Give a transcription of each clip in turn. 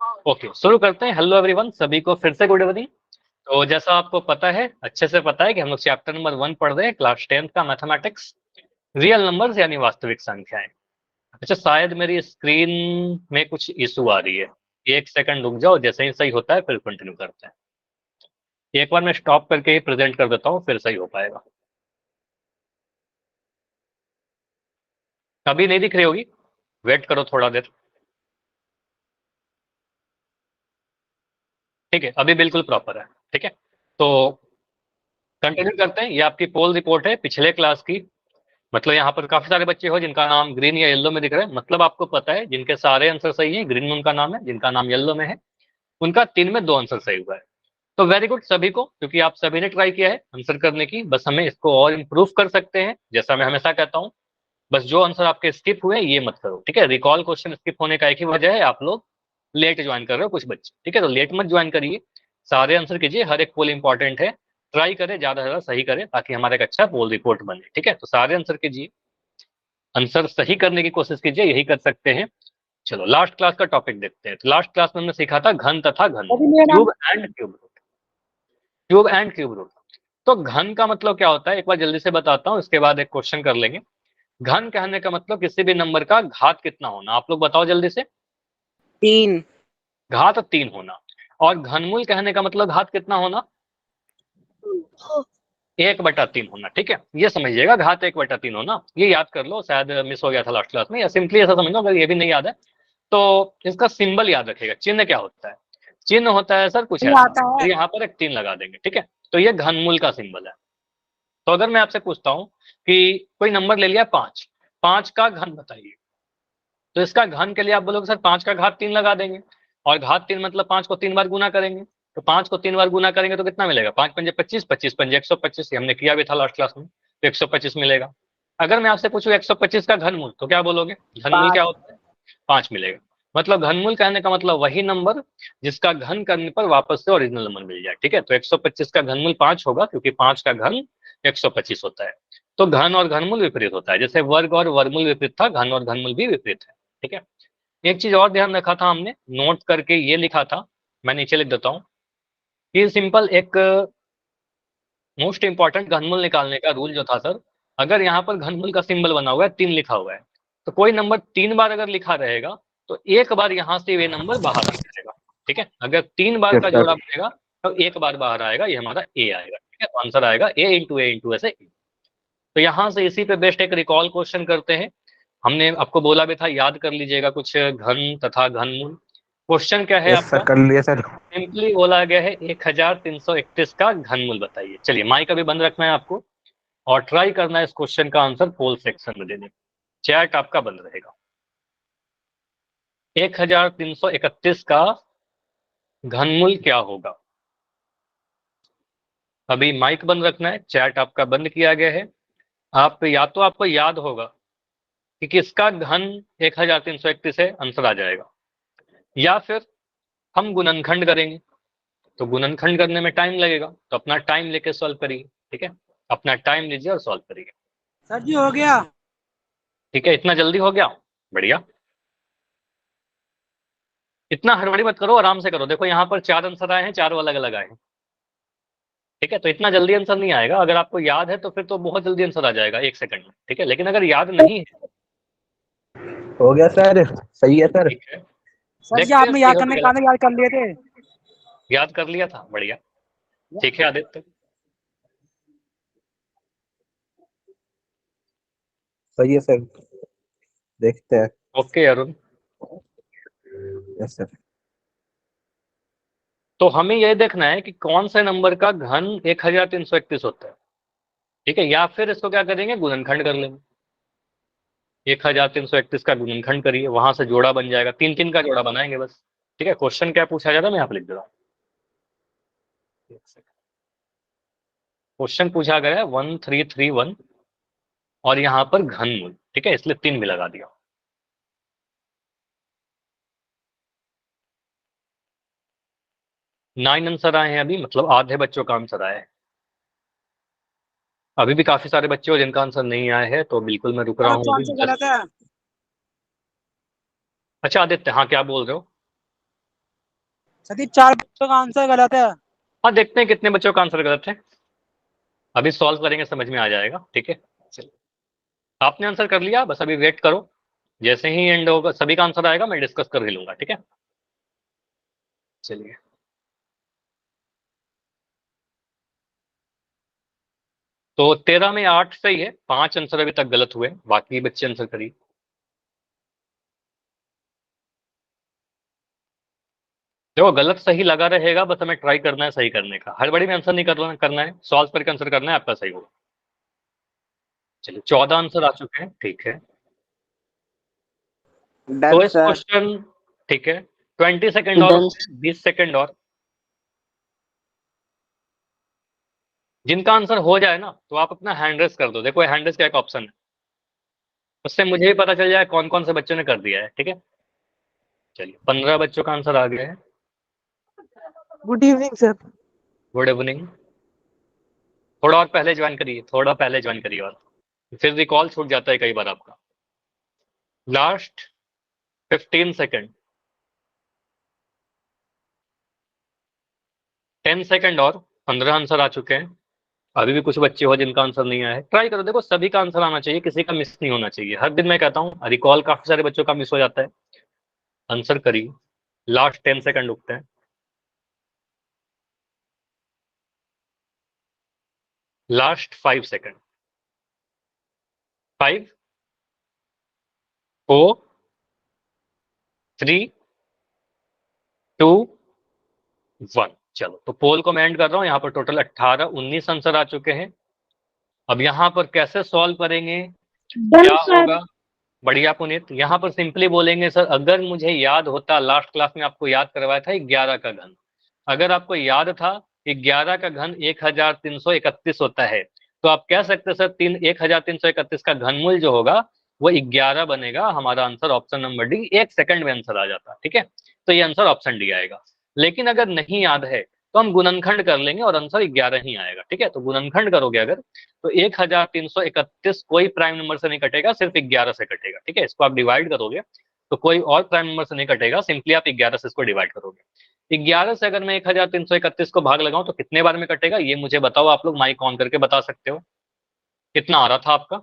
Okay, शुरू करते हैं। हेलो एवरीवन, सभी को फिर से गुड इवनिंग। तो जैसा आपको पता है, अच्छे से पता है कि हम लोग चैप्टर नंबर 1 पढ़ रहे हैं, क्लास 10th का मैथमेटिक्स, रियल नंबर्स यानी वास्तविक संख्याएं। अच्छा, शायद मेरी स्क्रीन में कुछ इशू आ रही है, एक सेकंड रुक जाओ, जैसे ही सही होता है फिर कंटिन्यू करते हैं। एक बार मैं स्टॉप करके ही प्रेजेंट कर देता हूँ, फिर सही हो पाएगा। अभी नहीं दिख रही होगी, वेट करो थोड़ा देर। ठीक है, अभी बिल्कुल प्रॉपर है। ठीक है, तो कंटिन्यू करते हैं। ये आपकी पोल रिपोर्ट है पिछले क्लास की। मतलब यहाँ पर काफी सारे बच्चे हो जिनका नाम ग्रीन या येलो में दिख रहा है, मतलब आपको पता है जिनके सारे आंसर सही है, ग्रीन में उनका नाम है, जिनका नाम येलो में है उनका 3 में 2 आंसर सही हुआ है। तो वेरी गुड सभी को, क्योंकि आप सभी ने ट्राई किया है आंसर करने की। बस हमें इसको और इम्प्रूव कर सकते हैं, जैसा मैं हमेशा कहता हूँ। बस जो आंसर आपके स्किप हुए ये मत करो, ठीक है। रिकॉल क्वेश्चन स्किप होने का एक ही वजह है, आप लोग लेट ज्वाइन कर रहे हो कुछ बच्चे, ठीक है। तो लेट मत ज्वाइन करिए, सारे आंसर कीजिए, हर एक पोल इंपॉर्टेंट है। ट्राई करें, ज्यादा से ज्यादा सही करें ताकि हमारा एक अच्छा पोल रिपोर्ट बने, ठीक है। तो सारे आंसर कीजिए, आंसर सही करने की कोशिश कीजिए, यही कर सकते हैं। चलो लास्ट क्लास का टॉपिक देखते हैं। तो लास्ट क्लास में हमने सीखा था घन तथा घन, cube and cube root, cube and cube root. तो घन का मतलब क्या होता है, एक बार जल्दी से बताता हूँ, इसके बाद एक क्वेश्चन कर लेंगे। घन कहने का मतलब किसी भी नंबर का घात कितना होना, आप लोग बताओ जल्दी से। 3। घात 3 होना। और घनमूल कहने का मतलब घात कितना होना, 1/3 होना, ठीक है। ये समझिएगा, घात 1/3 होना, ये याद कर लो, शायद मिस हो गया था लास्ट क्लास में, या सिंपली ऐसा समझ लो, अगर ये भी नहीं याद है तो इसका सिंबल याद रखिएगा। चिन्ह क्या होता है, चिन्ह होता है सर कुछ ऐसा, आता तो है। यहाँ पर एक 3 लगा देंगे, ठीक है। तो ये घनमूल का सिंबल है। तो अगर मैं आपसे पूछता हूँ कि कोई नंबर ले लिया 5, 5 का घन बताइए, तो इसका घन के लिए आप बोलोगे सर 5 का घात 3 लगा देंगे, और घात 3 मतलब 5 को 3 बार गुना करेंगे। तो 5 को 3 बार गुना करेंगे तो कितना मिलेगा, 5 पंजे 25, 25 पंजे 125, हमने किया भी था लास्ट क्लास में, तो 125 मिलेगा। अगर मैं आपसे पूछूं 125 का घनमूल, तो क्या बोलोगे, घनमूल क्या 5। होता है, 5 मिलेगा। मतलब घनमूल कहने का मतलब वही नंबर जिसका घन करने पर वापस से ओरिजिनल नंबर मिल जाए, ठीक है। तो 125 का घनमूल 5 होगा, क्योंकि 5 का घन 125 होता है। तो घन और घनमूल विपरीत होता है, जैसे वर्ग और वर्गमूल विपरीत था, घन और घनमूल भी विपरीत है, ठीक है। एक चीज और ध्यान रखा था हमने, नोट करके ये लिखा था, मैं नीचे लिख देता हूँ। ये सिंपल एक मोस्ट इंपॉर्टेंट घनमूल निकालने का रूल जो था सर, अगर यहाँ पर घनमूल का सिंबल बना हुआ है, 3 लिखा हुआ है, तो कोई नंबर 3 बार अगर लिखा रहेगा तो एक बार यहाँ से ये नंबर बाहर आ जाएगा, ठीक है। अगर 3 बार यस का सर। जोड़ा बनेगा तो एक बार बाहर आएगा, ये हमारा ए आएगा, ठीक है। तो आंसर आएगा ए इंटू ऐसे ए। तो यहाँ से इसी पे बेस्ट एक रिकॉल क्वेश्चन करते हैं। हमने आपको बोला भी था याद कर लीजिएगा कुछ घन तथा घनमूल। क्वेश्चन क्या है यस सर, आपका, कर लिया सर। सिंपली बोला गया है 1331 का घनमूल बताइए। चलिए माइक अभी बंद रखना है आपको, और ट्राई करना है इस क्वेश्चन का आंसर पोल सेक्शन में देने। चैट आपका बंद रहेगा। 1331 का घनमूल क्या होगा, अभी माइक बंद रखना है, चैट आपका बंद किया गया है। आप या तो आपको याद होगा कि किसका घन 1331 है, आंसर आ जाएगा, या फिर हम गुणनखंड करेंगे, तो गुणनखंड करने में टाइम लगेगा, तो अपना टाइम लेके सॉल्व करिए, ठीक है। अपना टाइम लीजिए और सॉल्व करिए। सर जी हो गया। ठीक है, इतना जल्दी हो गया, बढ़िया। इतना हड़बड़ी मत करो, आराम से करो। देखो यहाँ पर 4 आंसर आए हैं, चारों अलग अलग आए हैं, ठीक है। तो इतना जल्दी आंसर नहीं आएगा, अगर आपको याद है तो फिर तो बहुत जल्दी आंसर आ जाएगा 1 सेकंड में, ठीक है। लेकिन अगर याद नहीं है, हो गया सर, सही है सर। ठीक है, सर जी देखते हैं आपने सही याद हो करने कि का गलत। याद कर लिए थे। याद कर लिया था, बढ़िया। ठीक है आदित्य। सही है सर, देखते हैं। ओके अरुण। Yes sir. तो हमें यह देखना है कि कौन से नंबर का घन 1331 होता है, ठीक है। या फिर इसको क्या करेंगे, गुणनखंड कर लेंगे। 1331 का गुणनखंड करिए, वहां से जोड़ा बन जाएगा, 3 3 का जोड़ा बनाएंगे बस, ठीक है। क्वेश्चन क्या पूछा जाता है मैं यहाँ पे लिख दे रहा हूँ। क्वेश्चन पूछा गया है 1331, और यहाँ पर घनमूल, ठीक है, इसलिए 3 भी लगा दिया। नाइन आंसर आए हैं अभी, मतलब आधे बच्चों का आंसर आया है। अभी भी काफी सारे बच्चे हो जिनका आंसर नहीं आया है, तो बिल्कुल मैं रुक रहा सर हूँ कौन अभी सा जस्ट। गलत है? अच्छा आदित्य, हाँ क्या बोल रहे हो। सर जी 4 बच्चों का आंसर गलत है। हाँ, देखते हैं कितने बच्चों का आंसर गलत है। अभी सॉल्व करेंगे, समझ में आ जाएगा। ठीक है, चलिए। आपने आंसर कर लिया, बस अभी वेट करो। जैसे ही एंड होगा, सभी का आंसर आएगा, मैं डिस्कस कर ही लूंगा। ठीक है, चलिए। तो 13 में 8 सही है, 5 आंसर अभी तक गलत हुए, बाकी बच्चे आंसर करिए। देखो, गलत सही लगा रहेगा, बस हमें ट्राई करना है सही करने का। हड़बड़ी में आंसर नहीं करना है, सॉल्व करके आंसर करना है, आपका सही होगा। चलिए, 14 आंसर आ चुके हैं। ठीक है, तो डन इस सर। क्वेश्चन, ठीक है, 20 सेकंड और डन। होते हैं, 20 सेकंड और। जिनका आंसर हो जाए ना, तो आप अपना हैंड रेस कर दो। देखो, हैंड रेस का एक ऑप्शन है, उससे मुझे भी पता चल जाए कौन कौन से बच्चों ने कर दिया है। ठीक है, चलिए, 15 बच्चों का आंसर आ गया है। Good evening sir. Good evening. थोड़ा और पहले ज्वाइन करिए, थोड़ा पहले ज्वाइन करिए, और फिर रिकॉल छूट जाता है कई बार आपका। लास्ट 15 सेकंड, 10 सेकंड और। 15 आंसर आ चुके हैं। अभी भी कुछ बच्चे हो जिनका आंसर नहीं आया है, ट्राई करो। देखो, सभी का आंसर आना चाहिए, किसी का मिस नहीं होना चाहिए। हर दिन मैं कहता हूँ, रिकॉल काफी सारे बच्चों का मिस हो जाता है। आंसर करिए, लास्ट 10 सेकंड रुकते हैं। Last 5 second, 5, 4, 3, 2, 1। चलो, तो पोल को मैं एंड कर रहा हूँ। यहाँ पर टोटल 18, 19 आंसर आ चुके हैं। अब यहाँ पर कैसे सॉल्व करेंगे, डन क्या सर। होगा? बढ़िया पुनीत। यहाँ पर सिंपली बोलेंगे, सर अगर मुझे याद होता, लास्ट क्लास में आपको याद करवाया था 11 का घन, अगर आपको याद था 11 का घन 1331 होता है, तो आप कह सकते हैं सर 1331 का घनमूल जो होगा वो 11 बनेगा। हमारा answer option number D, 1 second में आंसर आ जाता। ठीक है, तो ये आंसर ऑप्शन डी आएगा। लेकिन अगर नहीं याद है, तो हम गुणनखंड कर लेंगे और आंसर 11 ही आएगा। ठीक है, तो गुणनखंड करोगे अगर, तो 1331 कोई प्राइम नंबर से नहीं कटेगा, सिर्फ 11 से कटेगा। ठीक है, इसको आप डिवाइड करोगे तो कोई और प्राइम नंबर से नहीं कटेगा, सिंपली आप 11 से इसको डिवाइड करोगे। 11 से अगर मैं 1331 को भाग लगाऊं तो कितने बार में कटेगा, ये मुझे बताओ। आप लोग माइक ऑन करके बता सकते हो। कितना आ रहा था आपका?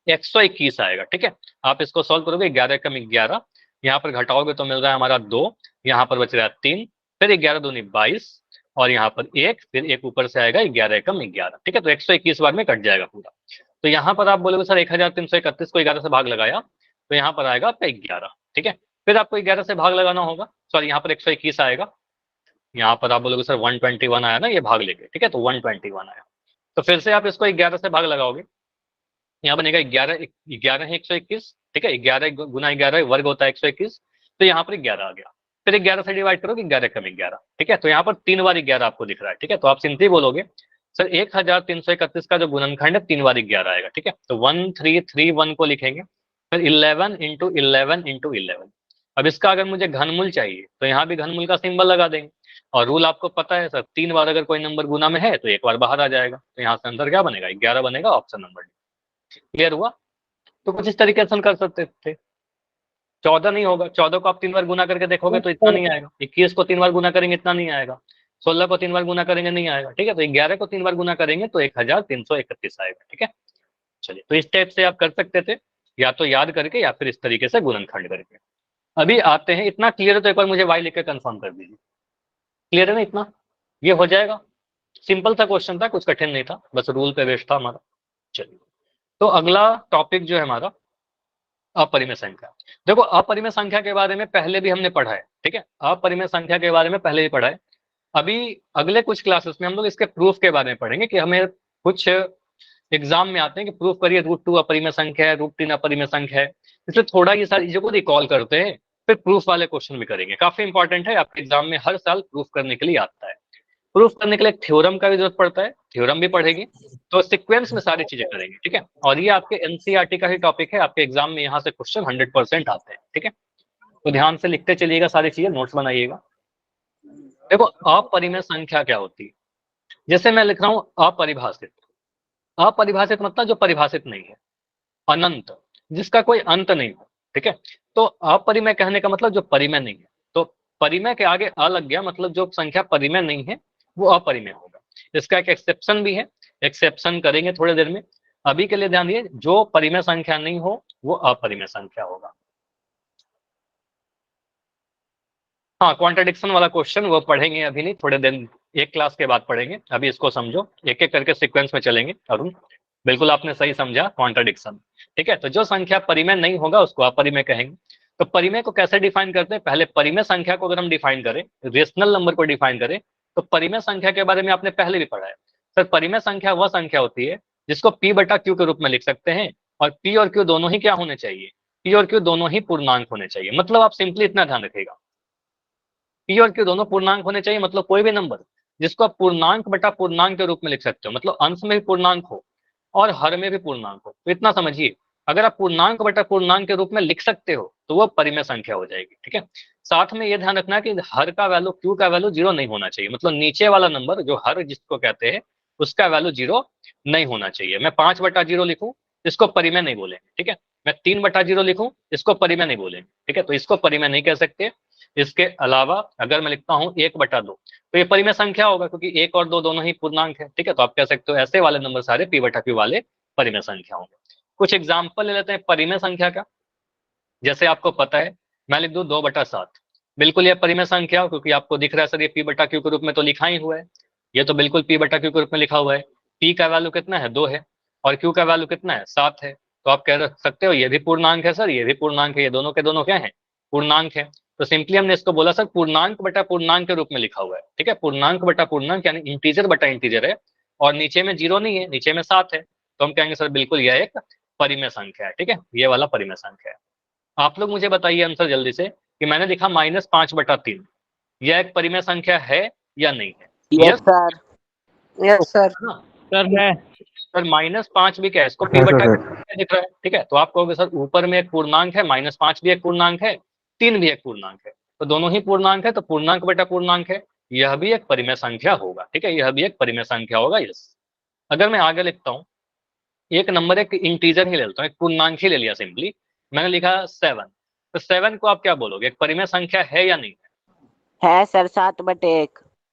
121 आएगा। ठीक है, आप इसको सॉल्व करोगे, 11 कम 11, यहाँ पर घटाओगे तो मिल रहा है हमारा 2, यहाँ पर बच रहा है 3, फिर 11 दूनी 22, और यहाँ पर 1, फिर 1 ऊपर से आएगा, 11 कम 11। ठीक है, तो 121 बार में कट जाएगा पूरा। तो यहाँ पर आप बोलोगे सर 1331 को 11 से भाग लगाया, तो यहाँ पर आएगा आपका 11। ठीक है, फिर आपको 11 से भाग लगाना होगा, सॉरी यहाँ पर 121 आएगा। यहाँ पर आप बोलोगे सर 121 आया ना, ये भाग लेके। ठीक है, तो 121 आया, तो फिर से आप इसको 11 से भाग लगाओगे। यहाँ बनेगा 11, 11 है 121। ठीक है, 11 गुना 11 वर्ग होता है 121, तो यहाँ पर 11 आ गया। फिर 11 से डिवाइड करोगे, 11 कम 11। ठीक है, तो यहाँ पर 3 बार 11 आपको दिख रहा है। ठीक है, तो आप सिंपली बोलोगे सर 1331 का जो गुणनखंड है 3 बार 11 आएगा। ठीक है, तो 1331 को लिखेंगे, फिर 11 इंटू 11 इंटू 11। अब इसका अगर मुझे घनमूल चाहिए, तो यहाँ भी घनमूल का सिंबल लगा देंगे। और रूल आपको पता है सर, 3 बार अगर कोई नंबर गुना में है तो 1 बार बाहर आ जाएगा, तो यहाँ से आंसर क्या बनेगा? 11 बनेगा, ऑप्शन नंबर डी। क्लियर हुआ? तो कुछ इस तरीके से हम कर सकते थे। 14 नहीं होगा, 14 को आप 3 बार गुना करके देखोगे तो इतना नहीं आएगा। 21 को 3 बार गुना करेंगे, इतना नहीं आएगा। 16 को 3 बार गुना करेंगे, नहीं आएगा। ठीक है, तो 11 को 3 बार गुना करेंगे तो 1331 आएगा। ठीक है, चलिए, तो इस टाइप से आप कर सकते थे, या तो याद करके या फिर इस तरीके से गुणनखंड करके। अभी आते हैं, इतना क्लियर है तो एक बार मुझे वाई लिख के कंफर्म कर दीजिए। क्लियर है ना इतना? ये हो जाएगा। सिंपल सा क्वेश्चन था, कुछ कठिन नहीं था, बस रूल पे बेस्ड था हमारा। चलिए, तो अगला टॉपिक जो है हमारा अपरिमेय संख्या। देखो, अपरिमेय संख्या के बारे में पहले भी हमने पढ़ा है। ठीक है, अपरिमेय संख्या के बारे में पहले भी पढ़ा है। अभी अगले कुछ क्लासेस में हम लोग इसके प्रूफ के बारे में पढ़ेंगे, कि हमें कुछ एग्जाम में आते हैं कि प्रूफ करिए, √2 अपरिमेय संख्या है, √3 अपरिमेय संख्या है। इसलिए थोड़ा ये सारी चीजों को रिकॉल करते हैं, फिर प्रूफ वाले क्वेश्चन भी करेंगे। काफी इंपॉर्टेंट है, आपके एग्जाम में हर साल प्रूफ करने के लिए आता है। प्रूफ करने के लिए थ्योरम का भी जरूरत पड़ता है, थ्योरम भी पढ़ेंगे। तो सीक्वेंस में सारी चीजें करेंगे। ठीक है, और ये आपके एनसीईआरटी का ही टॉपिक है, आपके एग्जाम में यहाँ से क्वेश्चन 100% आते हैं। ठीक है, तो ध्यान से लिखते चलिएगा, सारी चीजें नोट्स बनाइएगा। देखो, अपरिमेय संख्या क्या होती है? जैसे मैं लिख रहा हूं अपरिभाषित। अपरिभाषित मतलब जो परिभाषित नहीं है, अनंत, जिसका कोई अंत नहीं हो। ठीक है, तो अपरिमेय कहने का मतलब जो परिमेय नहीं है। तो परिमेय के आगे अ लग गया मतलब जो संख्या परिमेय नहीं है वो अपरिमेय होगा। इसका एक एक्सेप्शन भी है, एक्सेप्शन करेंगे थोड़ी देर में। अभी के लिए ध्यान दिए, जो परिमेय संख्या नहीं हो वो अपरिमेय संख्या होगा। हाँ, कॉन्ट्रडिक्शन वाला क्वेश्चन वो पढ़ेंगे अभी नहीं, थोड़े दिन, एक क्लास के बाद पढ़ेंगे। अभी इसको समझो, एक एक करके सीक्वेंस में चलेंगे। अरुण बिल्कुल आपने सही समझा, कॉन्ट्रडिक्शन। ठीक है, तो जो संख्या परिमेय नहीं होगा उसको अपरिमेय कहेंगे। तो परिमेय को कैसे डिफाइन करते हैं? पहले परिमेय संख्या को अगर हम डिफाइन करें, रेशनल नंबर को डिफाइन करें, तो परिमेय संख्या के बारे में आपने पहले भी पढ़ा है। सर परिमेय संख्या वह संख्या होती है जिसको पी बटा क्यू के रूप में लिख सकते हैं, और पी और क्यू दोनों ही क्या होने चाहिए? पी और क्यू दोनों ही पूर्णांक होने चाहिए। मतलब आप सिंपली इतना ध्यान रखिएगा, पी और क्यू दोनों पूर्णांक होने चाहिए। मतलब कोई भी नंबर जिसको आप पूर्णांक बटा पूर्णांक के रूप में लिख सकते हो, मतलब अंश में भी पूर्णांक हो और हर में भी पूर्णांक हो, तो इतना समझिए, अगर आप पूर्णांक बटा पूर्णांक के रूप में लिख सकते हो तो वो परिमेय संख्या हो जाएगी। ठीक है, साथ में ये ध्यान रखना है कि हर का वैल्यू, क्यू का वैल्यू 0 नहीं होना चाहिए। मतलब नीचे वाला नंबर जो हर जिसको कहते हैं उसका वैल्यू 0 नहीं होना चाहिए। मैं 5/0 लिखूं, इसको परिमेय नहीं बोलेंगे। ठीक है, मैं 3/0 लिखूं, इसको परिमेय नहीं बोलेंगे। ठीक है, तो इसको परिमेय नहीं कह सकते। इसके अलावा अगर मैं लिखता हूं 1/2, तो ये परिमेय संख्या होगा क्योंकि 1 और 2 दोनों ही पूर्णांक है। ठीक है, तो आप कह सकते हो ऐसे वाले नंबर सारे पी बटा क्यू वाले परिमेय संख्या होंगे। कुछ एग्जाम्पल ले लेते हैं परिमेय संख्या का। जैसे आपको पता है, मैं लिख दूं 2/7, बिल्कुल ये परिमेय संख्या हो क्योंकि आपको दिख रहा है सर ये पी बटा क्यू के रूप में तो लिखा ही हुआ है। ये तो बिल्कुल पी बटा क्यू के रूप में लिखा हुआ है। पी का वैल्यू कितना है? 2 है, और क्यू का वैल्यू कितना है? 7 है। तो आप कह सकते हो ये भी पूर्णांक है सर, ये भी पूर्णांक है, ये दोनों के दोनों क्या है? पूर्णांक है। तो सिंपली हमने इसको बोला सर पूर्णांक बटा पूर्णांक के रूप में लिखा हुआ है। ठीक है, पूर्णांक बटा पूर्णांक यानी इंटीजर बटा इंटीजर है, और नीचे में 0 नहीं है, नीचे में 7 है, तो हम कहेंगे सर बिल्कुल यह एक परिमेय संख्या है। ठीक है, ये वाला परिमेय संख्या है। आप लोग मुझे बताइए आंसर जल्दी से कि मैंने लिखा -5/3, यह एक परिमेय संख्या है या नहीं है? Yes sir, yes sir. Sir है। सर -5 भी क्या है? इसको पी बटा दिख रहा है। ठीक है, तो आप कहोगे सर ऊपर में एक पूर्णांक है, -5 भी एक पूर्णांक है, 3 भी एक पूर्णांक है, तो दोनों ही पूर्णांक है, तो पूर्णांक बटा पूर्णांक है, यह भी एक परिमेय संख्या होगा। ठीक है, यह भी एक परिमेय संख्या होगा। यस, अगर मैं आगे लिखता हूँ, एक नंबर एक इंटीजर ही ले लेता हूँ, एक पूर्णांक ही ले लिया सिंपली, मैंने लिखा 7, तो 7 को आप क्या बोलोगे? एक परिमेय संख्या है या नहीं है सर, 7/1।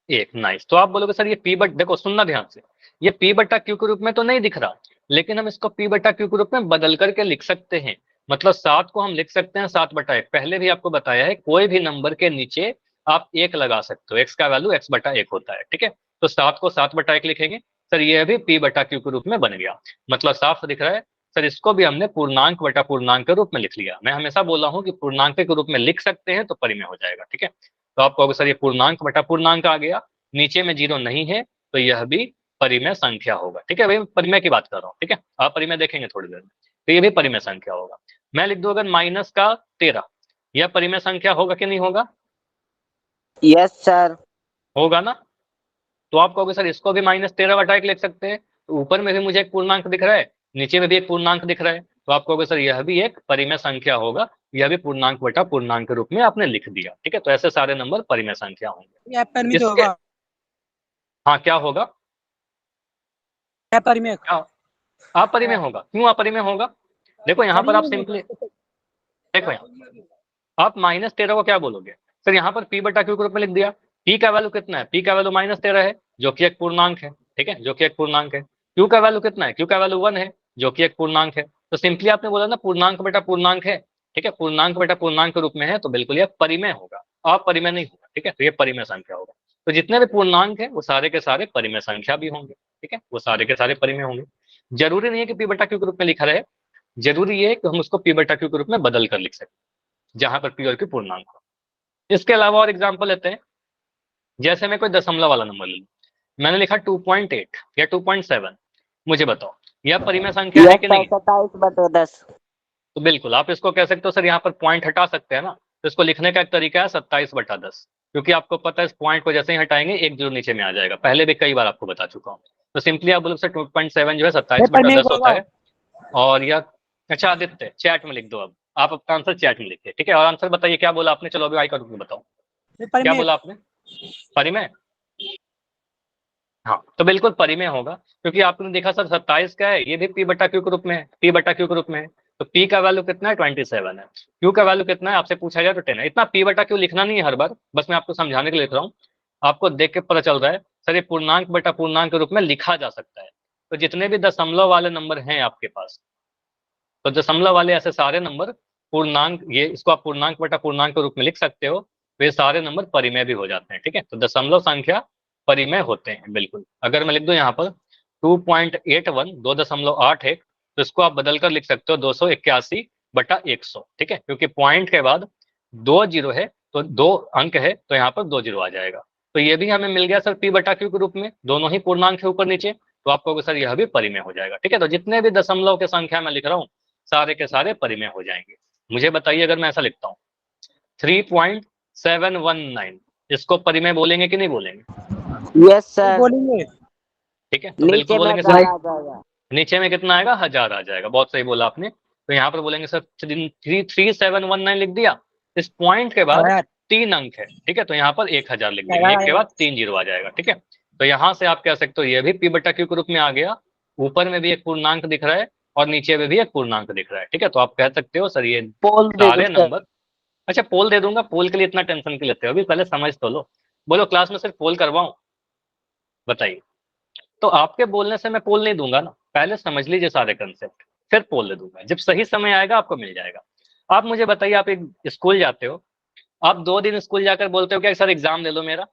एक? नाइस। तो आप बोलोगे सर ये पी बट, देखो सुनना ध्यान से, ये पी बटा क्यू के रूप में तो नहीं दिख रहा, लेकिन हम इसको पी बटा क्यू के रूप में बदल करके लिख सकते हैं। मतलब 7 को हम लिख सकते हैं 7/1। पहले भी आपको बताया है कोई भी नंबर के नीचे आप 1 लगा सकते हो, एक्स का वैल्यू x/1 होता है। ठीक है, तो 7 को 7/1 लिखेंगे। सर ये भी पी बटा क्यू के रूप में बन गया। मतलब साफ दिख रहा है सर, इसको भी हमने पूर्णांक बटा पूर्णांक के रूप में लिख लिया। मैं हमेशा बोला हूं कि पूर्णांक के रूप में लिख सकते हैं तो परिमेय हो जाएगा। ठीक है, तो आप कहोगे सर ये पूर्णांक बटा पूर्णांक आ गया, नीचे में 0 नहीं है, तो यह भी परिमेय संख्या होगा। ठीक है भाई, परिमेय की बात कर रहा हूँ। ठीक है, आप परिमेय देखेंगे थोड़ी देर में, तो ये भी परिमेय संख्या होगा। मैं लिख दूं अगर -13, यह परिमेय संख्या होगा कि नहीं होगा? Yes sir. होगा ना? तो आप कहोगे सर इसको भी -13/1 लिख सकते हैं, तो ऊपर में भी मुझे एक पूर्णांक दिख रहा है, नीचे में भी एक पूर्णांक दिख रहा है, तो आप कहोगे सर यह भी एक परिमेय संख्या होगा, यह भी पूर्णांक बटा पूर्णांक के रूप में आपने लिख दिया। ठीक है, तो ऐसे सारे नंबर परिमेय संख्या होंगे। ये परिमेय इसके होगा। हाँ, क्या होगा? है परिमेय। क्या अपरिमेय होगा? क्यों अपरिमेय होगा? देखो यहाँ पर आप सिंपली देखो, यहाँ आप -13 को क्या बोलोगे? सर यहाँ पर पी बटा क्यू के रूप में लिख दिया। पी का वैल्यू कितना है? पी का वैल्यू -13 है, जो कि एक पूर्णांक है। ठीक है, जो कि एक पूर्णांक है। क्यू का वैल्यू कितना है? क्यू का वैल्यू 1 है, जो कि एक पूर्णांक है। तो सिंपली आपने बोला ना पूर्णांक बटा पूर्णांक है। ठीक है, पूर्णांक बटा पूर्णांक के रूप में है, तो बिल्कुल यह परिमेय होगा, अपरिमेय नहीं होगा। ठीक है, तो ये परिमेय संख्या होगा। तो जितने भी पूर्णांक है वो सारे के सारे परिमेय संख्या भी होंगे। ठीक है, वो सारे के सारे परिमेय होंगे। जरूरी नहीं है कि पी बटा क्यू के रूप में लिखा रहे, जरूरी ये है कि हम उसको पी बटा क्यू के रूप में बदल कर लिख सकते, जहां पर पी और क्यू पूर्णांक हो। इसके अलावा और एग्जांपल लेते हैं। जैसे मैं कोई दशमलव वाला नंबर ले लूं, मैंने लिखा 2.8 या 2.7, मुझे बताओ यह परिमेय संख्या है यस कि सर, नहीं? 27/10। तो बिल्कुल आप इसको कह सकते हो सर, यहाँ पर पॉइंट हटा सकते हैं ना, तो इसको लिखने का एक तरीका है 27/10, क्योंकि आपको पता है इस पॉइंट को जैसे ही हटाएंगे एक जीरो नीचे में आ जाएगा। पहले भी कई बार आपको बता चुका हूँ। तो सिंपली आप बोलो सर 2.7 जो है 27/10 होता है। और यह, अच्छा आदित्य चैट में लिख दो, अब आप अपना आंसर चैट में लिखिए। ठीक है, और आंसर बताइए क्या बोला आपने? चलो अभी आई कर बताओ क्या बोला आपने? परिमेय? हाँ, तो बिल्कुल परिमेय होगा, क्योंकि आपने देखा सर 27 क्या है, ये भी पी बटा क्यू के रूप में है, पी बटा क्यू के रूप में है। तो p का वैल्यू कितना है 27 है, q का वैल्यू कितना है आपसे पूछा जाए तो 10 है। इतना p बटा q लिखना नहीं है हर बार, बस मैं आपको समझाने के लिए लिख रहा हूँ। आपको देख के पता चल रहा है सर ये पूर्णांक बटा पूर्णांक के रूप में लिखा जा सकता है। तो जितने भी दशमलव वाले नंबर हैं आपके पास, तो दशमलव वाले ऐसे सारे नंबर पूर्णांक, ये इसको आप पूर्णांक बटा पूर्णांक के रूप में लिख सकते हो, तो ये सारे नंबर परिमेय भी हो जाते हैं। ठीक है, तो दशमलव संख्या परिमेय होते हैं बिल्कुल। अगर मैं लिख दूं यहाँ पर 2.81 2.81, तो इसको आप बदल कर लिख सकते हो 281 बटा 100। ठीक है, क्योंकि पॉइंट के बाद 2 जीरो है तो 2 अंक है, तो यहाँ पर 2 जीरो आ जाएगा। तो ये भी हमें मिल गया सर p बटा q के रूप में, दोनों ही पूर्णांक है ऊपर नीचे, तो आप कहोगे सर यह भी परिमेय हो जाएगा। ठीक है, तो जितने भी दशमलव के संख्या मैं लिख रहा हूँ सारे के सारे परिमेय हो जाएंगे। मुझे बताइए अगर मैं ऐसा लिखता हूँ 3.719, इसको परिमेय बोलेंगे कि नहीं बोलेंगे? Yes sir. बोलेंगे। ठीक है, तो नीचे बिल्कुल में बोलेंगे हजार सर। आ जाएगा। नीचे में कितना आएगा? 1000 आ जाएगा, बहुत सही बोला आपने। तो यहाँ पर बोलेंगे सर 3719 लिख दिया, इस पॉइंट के बाद 3 अंक है। ठीक है, तो यहाँ पर 1000 लिख देंगे, एक के बाद 3 जीरो आ जाएगा। ठीक है, तो यहाँ से आप कह सकते हो ये भी p बटा q के रूप में आ गया, ऊपर में भी एक पूर्णांक दिख रहा है और नीचे में भी एक पूर्णांक दिख रहा है। ठीक है, तो आप कह सकते हो सर ये पोल दे सारे दो सर। नंबर। अच्छा, पोल दे दूंगा, पोल के लिए इतना टेंशन क्यों लेते हो? अभी पहले समझ तो लो। बोलो क्लास में सिर्फ पोल करवाऊं? बताइए। तो आपके बोलने से मैं पोल नहीं दूंगा ना, पहले समझ लीजिए सारे कंसेप्ट, फिर पोल दे दूंगा। जब सही समय आएगा आपको मिल जाएगा। आप मुझे बताइए, आप एक स्कूल जाते हो, आप 2 दिन स्कूल जाकर बोलते हो क्या सर एग्जाम ले लो मेरा,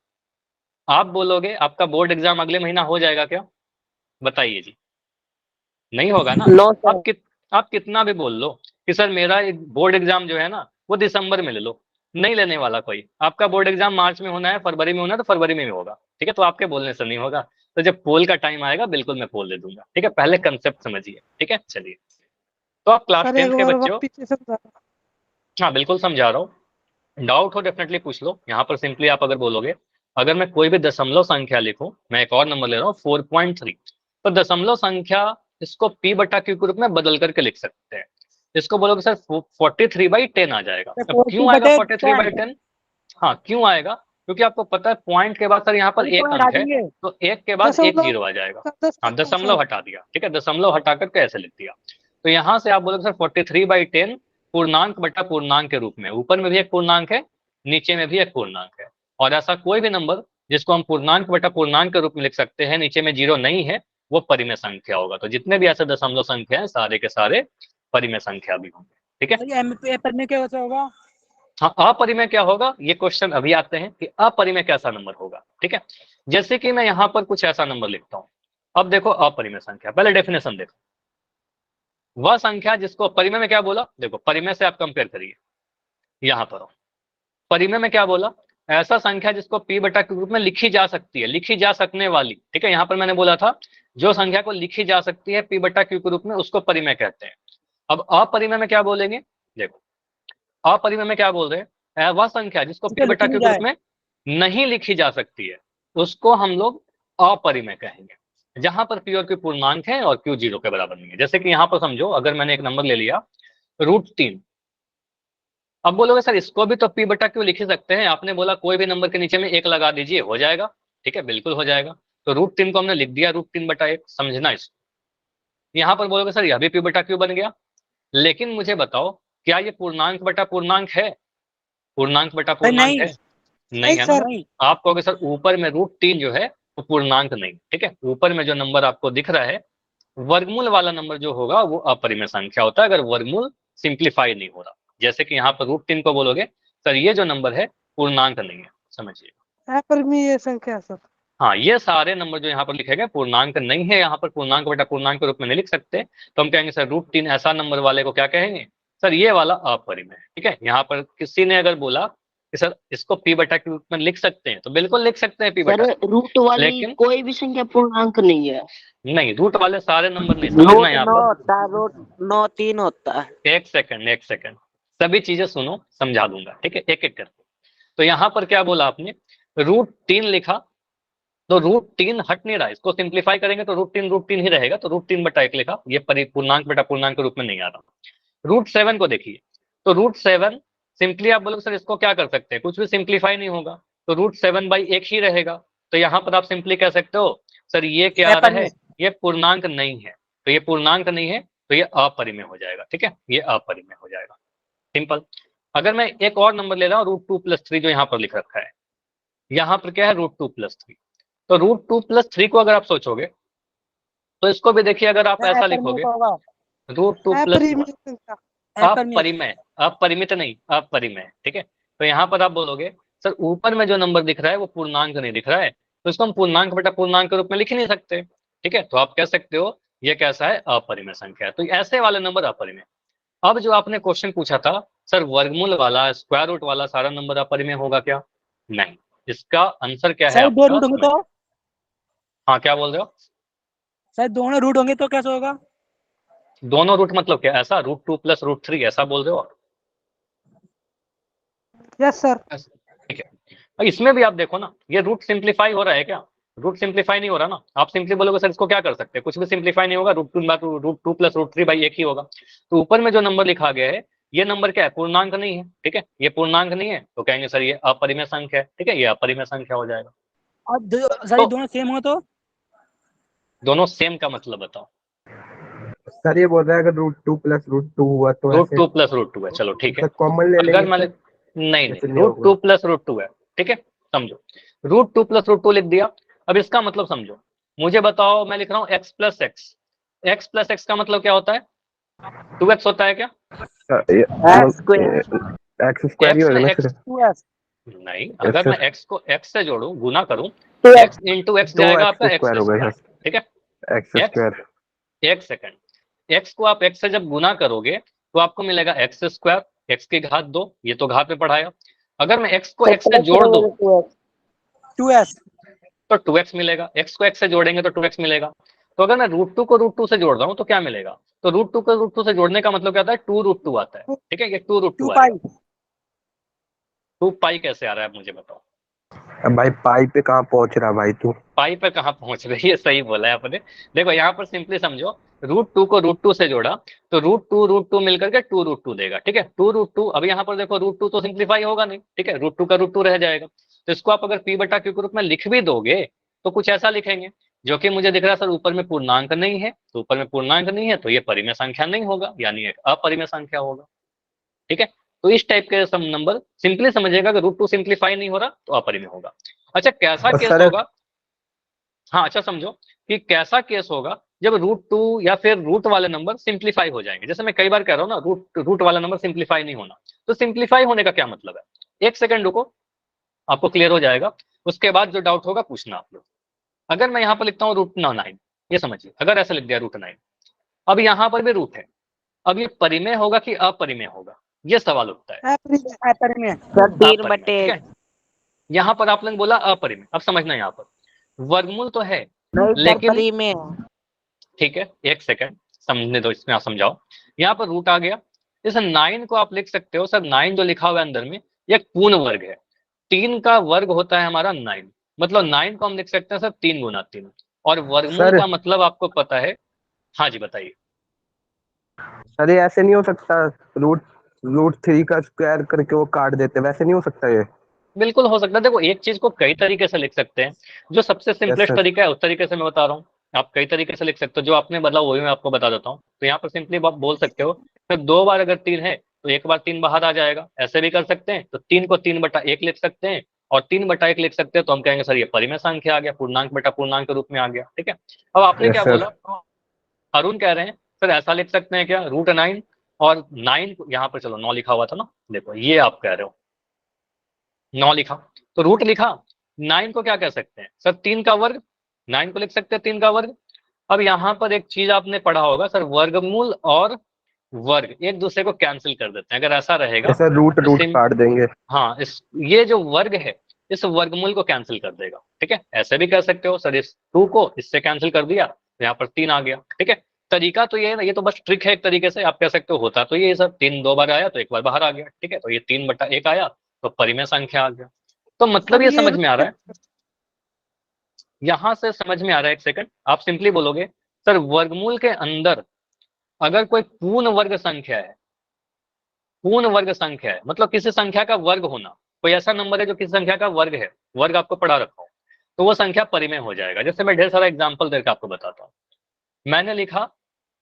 आप बोलोगे आपका बोर्ड एग्जाम अगले महीना हो जाएगा क्या? बताइए जी, नहीं होगा ना। No sir. आप कितना भी बोल लो कि सर मेरा एक बोर्ड एग्जाम जो है ना वो दिसंबर में ले लो, नहीं लेने वाला कोई। आपका बोर्ड एग्जाम मार्च में होना है, फरवरी में होना है, तो फरवरी में ही होगा। ठीक है, तो आपके बोलने से नहीं होगा। तो जब पोल का टाइम आएगा बिल्कुल मैं पोल दे दूंगा। ठीक है, पहले कंसेप्ट समझिए। ठीक है, चलिए। तो आप क्लास सर 10th एक के और बच्चे हो? पीछे से बता। हाँ बिल्कुल समझा रहा हूँ, डाउट हो डेफिनेटली पूछ लो। यहाँ पर सिंपली आप अगर बोलोगे, अगर मैं कोई भी दशमलव संख्या लिखूं, मैं एक और नंबर ले रहा हूँ 4.3, तो दशमलव संख्या इसको p बटा q के रूप में बदल करके लिख सकते हैं। इसको बोलोगे सर 43/10 आ जाएगा। अब क्यों आएगा 43/10? हाँ क्यों आएगा? क्योंकि आपको पता है पॉइंट के बाद सर यहाँ पर एक अंक है, तो एक के बाद एक जीरो आ जाएगा। हाँ दशमलव हटा दिया। ठीक है, दशमलव हटा करके ऐसे लिख दिया। तो यहाँ से आप बोलोगे सर 43/10 पूर्णांक बटा पूर्णांक के रूप में, ऊपर में भी एक पूर्णांक है, नीचे में भी एक पूर्णांक है। और ऐसा कोई भी नंबर जिसको हम पूर्णांक बटा पूर्णांक के रूप में लिख सकते हैं, नीचे में जीरो नहीं है, वो परिमेय संख्या होगा। तो जितने भी ऐसे दशमलव संख्या है सारे के सारे परिमेय संख्या भी होंगे। ठीक है, पेपर में क्या होगा? हाँ अपरिमेय क्या होगा, ये क्वेश्चन अभी आते हैं कि अपरिमेय कैसा नंबर होगा। ठीक है, जैसे कि मैं यहाँ पर कुछ ऐसा नंबर लिखता हूँ। अब देखो अपरिमेय संख्या, पहले डेफिनेशन देखो। वह संख्या जिसको परिमेय में क्या बोला, देखो परिमेय से आप कंपेयर करिए। यहाँ पर परिमेय में क्या बोला, ऐसा संख्या जिसको p बटा q के रूप में लिखी जा सकती है, लिखी जा सकने वाली। ठीक है, यहाँ पर मैंने बोला था जो संख्या को लिखी जा सकती है p बटा q के रूप में उसको परिमेय कहते हैं। अब अपरिमेय में क्या बोलेंगे, देखो अपरिमेय में क्या बोल रहे हैं, वह संख्या जिसको p बटा q के रूप में नहीं लिखी जा सकती है उसको हम लोग अपरिमेय कहेंगे, जहां पर p और q पूर्णांक है और q जीरो के बराबर नहीं है। जैसे कि यहाँ पर समझो, अगर मैंने एक नंबर ले लिया √3, अब बोलोगे सर इसको भी तो p बटा q लिख ही सकते हैं, आपने बोला कोई भी नंबर के नीचे में एक लगा दीजिए हो जाएगा। ठीक है, बिल्कुल हो जाएगा। तो √3 को हमने लिख दिया √3/1, समझना इसको। यहाँ पर बोलोगे सर यह भी p बटा q बन गया, लेकिन मुझे बताओ क्या ये पूर्णांक बटा पूर्णांक है? पूर्णांक बटा पूर्णांक है? नहीं है ना। आप कहोगे सर ऊपर में √3 जो है वो पूर्णांक नहीं। ठीक है, ऊपर में जो नंबर आपको दिख रहा है वर्गमूल वाला नंबर जो होगा वो अपरिमेय संख्या होता है, अगर वर्गमूल सिंप्लीफाई नहीं हो रहा। जैसे कि यहाँ पर √3 को बोलोगे सर ये जो नंबर है पूर्णांक नहीं है, समझिए। अपरिमेय संख्या सर। हाँ ये सारे नंबर जो यहाँ पर लिखे गए पूर्णांक नहीं है, यहाँ पर पूर्णांक बटा पूर्णांक के रूप में नहीं लिख सकते, तो हम कहेंगे सर √3 ऐसा नंबर वाले को क्या कहेंगे, सर ये वाला अपरिमेय है। ठीक है, यहाँ पर किसी ने अगर बोला कि सर इसको p बटा के रूप में लिख सकते हैं, तो बिल्कुल लिख सकते हैं p बटा, रूट वाली लेकिन कोई भी संख्या पूर्णांक नहीं है। नहीं रूट वाले सारे नंबर नहीं, समझना यहाँ पर। होता है, रूट 9 3 होता है। एक सेकंड, सभी चीजें सुनो, समझा दूंगा। ठीक है, एक एक करके। तो यहाँ पर क्या बोला आपने, √3 लिखा, तो √3 हट नहीं रहा, इसको सिंप्लीफाई करेंगे तो √3 ही रहेगा, तो √3/1 लिखा, ये पूर्णांक बटा पूर्णांक के रूप में नहीं आ रहा। √7 को देखिए, तो √7 सिंपली आप बोलोगे सर इसको क्या कर सकते हैं, कुछ भी सिंप्लीफाई नहीं होगा, तो √7/1 ही रहेगा। तो यहाँ पर आप सिंपली कह सकते हो सर ये क्या आ रहा है, ये पूर्णांक नहीं है, तो ये पूर्णांक नहीं है, तो ये अपरिमेय हो जाएगा। ठीक है, ये अपरिमेय हो जाएगा, सिंपल। अगर मैं एक और नंबर ले रहा हूँ √2+3 जो यहाँ पर लिख रखा है, यहाँ पर क्या है √2+3, तो √2+3 को अगर आप सोचोगे तो इसको भी देखिए, अगर आप ऐसा लिखोगे √2+1, अपरिमेय, अपरिमित नहीं, अपरिमेय। ठीक है, तो यहाँ पर आप बोलोगे सर ऊपर में जो नंबर दिख रहा है वो पूर्णांक नहीं दिख रहा है, तो इसको हम पूर्णांक बटा पूर्णांक के रूप में लिख ही नहीं सकते। ठीक है, तो आप कह सकते हो ये कैसा है, अपरिमेय संख्या है। तो ऐसे वाले नंबर अपरिमेय। अब जो आपने क्वेश्चन पूछा था सर वर्गमूल वाला, स्क्वायर रूट वाला सारा नंबर अपरिमेय होगा क्या? नहीं, इसका आंसर क्या है शायद 2 आपका? रूट होंगे तो, हाँ, क्या बोल रहे हो? शायद दोनों रूट होंगे तो कैसे होगा? दोनों रूट मतलब क्या, ऐसा √2+√3 ऐसा बोल रहे हो आप? Yes sir. ठीक है, अब इसमें भी आप देखो ना, ये रूट सिंप्लीफाई हो रहा है क्या? रूट सिंप्लीफाई नहीं हो रहा ना। आप सिंपली बोलोगे सर इसको क्या कर सकते हैं, कुछ भी सिंप्लीफाई नहीं होगा, √2+√3/1 ही होगा। तो ऊपर में जो नंबर लिखा गया है ये नंबर क्या है, पूर्णांक नहीं है। ठीक है, ये पूर्णांक नहीं है तो कहेंगे सर ये अपरिमेय संख्या है। ठीक है, ये अपरिमेय संख्या हो जाएगा। और सर ये दोनों सेम हो तो? दोनों सेम का मतलब बताओ। सर ये बोल रहा है अगर √2+√2 हुआ तो ऐसे √2+√2 है, चलो ठीक है। कॉमन ले अगर लेंगे मैं सर, नहीं ऐसे नहीं, नहीं होगा। √2+√2 है। ठीक है, समझो √2+√2 लिख दिया। अब इसका मतलब समझो, मुझे बताओ, मैं लिख रहा हूँ x+x, x+x का मतलब क्या होता है? 2x होता है क्या? x² ही x होगा में ना x सर? 2s। नहीं, Yes, अगर sir. मैं x को x से जोड़ू, गुना करूं, तो x इंटू एक्स तो जाएगा x आपका स्क्वायर होगा x²। सर, ठीक है, x²। एक सेकंड, x को आप x से जब गुना करोगे तो आपको मिलेगा x², x की घात 2, ये तो घात में पढ़ाया। अगर मैं x को x से जोड़ दूं 2s। तो 2x मिलेगा, x को x से जोड़ेंगे तो 2x मिलेगा। तो अगर मैं √2 को √2 से जोड़ रहा हूं तो क्या मिलेगा? तो √2 को √2 से जोड़ने का मतलब क्या आता है, 2√2 आता है। ठीक है, ये 2√2 2 आएगा। पाई। 2 पाई कैसे आ रहा है, आप मुझे बताओ। अब भाई पाई पे कहाँ पहुंच रहा भाई तू? पाई पर कहाँ पहुंच रही है, सही बोला है आपने। देखो यहाँ पर सिंपली समझो, √2 को √2 से जोड़ा तो √2 मिलकर के 2√2 देगा। ठीक है, 2√2। अब यहाँ पर देखो √2 तो सिंप्लीफाई होगा नहीं। ठीक है, √2 का √2 रह जाएगा। तो इसको आप अगर p/q के रूप में लिख भी दोगे तो कुछ ऐसा लिखेंगे, जो कि मुझे दिख रहा है सर ऊपर में पूर्णांक नहीं है, तो ऊपर में पूर्णांक नहीं है तो ये परिमेय संख्या नहीं होगा, यानी एक अपरिमेय संख्या होगा। ठीक है, तो इस टाइप के सम नंबर सिंपली समझिएगा कि √2 सिंप्लीफाई नहीं हो रहा तो अपरिमेय होगा। अच्छा, कैसा और केस सर होगा? हाँ, अच्छा समझो कि कैसा केस होगा जब √2 या फिर रूट वाले नंबर सिंप्लीफाई हो जाएंगे। जैसे मैं कई बार कह रहा हूँ ना, रूट वाला नंबर सिंप्लीफाई नहीं होना। तो सिंप्लीफाई होने का क्या मतलब है, एक सेकंड रुको, आपको क्लियर हो जाएगा। उसके बाद जो डाउट होगा पूछना आप लोग। अगर मैं यहाँ पर लिखता हूँ √9, ये समझिए, अगर ऐसा लिख दिया √9, अब यहाँ पर भी रूट है, अब ये परिमेय होगा कि अपरिमेय होगा, ये सवाल उठता है। अपरिमेय। सर 3 अपरिमेय, बटे ठीक है। यहाँ पर आप लोगों ने बोला अपरिमेय, अब समझना यहाँ पर वर्गमूल तो है नहीं सर लेकिन, परिमेय। ठीक है, एक सेकंड समझने दो, इसमें आप समझाओ। यहाँ पर रूट आ गया, इस 9 को आप लिख सकते हो सर, 9 जो लिखा हुआ है अंदर में ये पूर्ण वर्ग है। 3 का वर्ग होता है हमारा 9, मतलब 9 को हम लिख सकते हैं सर 3 गुना 3। और वर्गमूल सर का मतलब आपको पता है। हाँ जी, बताइए। सर ये ऐसे नहीं हो सकता, √3 का स्क्वायर करके वो काट देते, वैसे नहीं हो सकता ये? बिल्कुल हो सकता है। देखो, एक चीज को कई तरीके से लिख सकते हैं, जो सबसे यस सिंपलेस्ट सर। तरीका है उस तरीके से मैं बता रहा हूँ। आप कई तरीके से लिख सकते हो, जो आपने बदला वही मैं आपको बता देता हूँ। तो यहाँ पर सिंपली आप बोल सकते हो तो 2 बार अगर 3 है तो 1 बार 3 बाहर आ जाएगा, ऐसे भी कर सकते हैं। तो 3 को 3/1 लिख सकते हैं, और 3/1 लिख सकते हैं, तो हम कहेंगे सर ये परिमेय संख्या आ गया, पूर्णांक बटा पूर्णांक के रूप में आ गया। ठीक है, अब आपने यस क्या सर। बोला, अरुण कह रहे हैं सर ऐसा लिख सकते हैं क्या, √9 और 9 यहाँ पर, चलो 9 लिखा हुआ था ना, देखो ये आप कह रहे हो 9 लिखा तो रूट लिखा, 9 को क्या कह सकते हैं सर, 3 का वर्ग, 9 को लिख सकते हैं 3 का वर्ग। अब यहाँ पर एक चीज आपने पढ़ा होगा सर, वर्गमूल और वर्ग एक दूसरे को कैंसिल कर देते हैं, अगर ऐसा रहेगा सर रूट तो रूट काट देंगे। हाँ, इस ये जो वर्ग है इस वर्गमूल को कैंसिल कर देगा। ठीक है, ऐसे भी कर सकते हो सर, इस 2 को इससे कैंसिल कर दिया तो यहाँ पर 3 आ गया। ठीक है, तरीका तो ये है ना, ये तो बस ट्रिक है एक तरीके से, आप कह सकते हो होता तो ये सर 3 2 बार आया तो 1 बार बाहर आ गया। ठीक है, तो ये 3/1 आया तो परिमेय संख्या आ गया। तो मतलब सर ये ये समझ में आ रहा है, यहां से समझ में आ रहा है। एक सेकंड, आप सिंपली बोलोगे सर वर्गमूल के अंदर अगर कोई पूर्ण वर्ग संख्या है, पूर्ण वर्ग संख्या है मतलब किसी संख्या का वर्ग होना, कोई ऐसा नंबर है जो किसी संख्या का वर्ग है, वर्ग आपको पढ़ा रखा हो, तो वो संख्या परिमेय हो जाएगा। जैसे मैं ढेर सारा एग्जांपल देकर आपको बताता हूँ। मैंने लिखा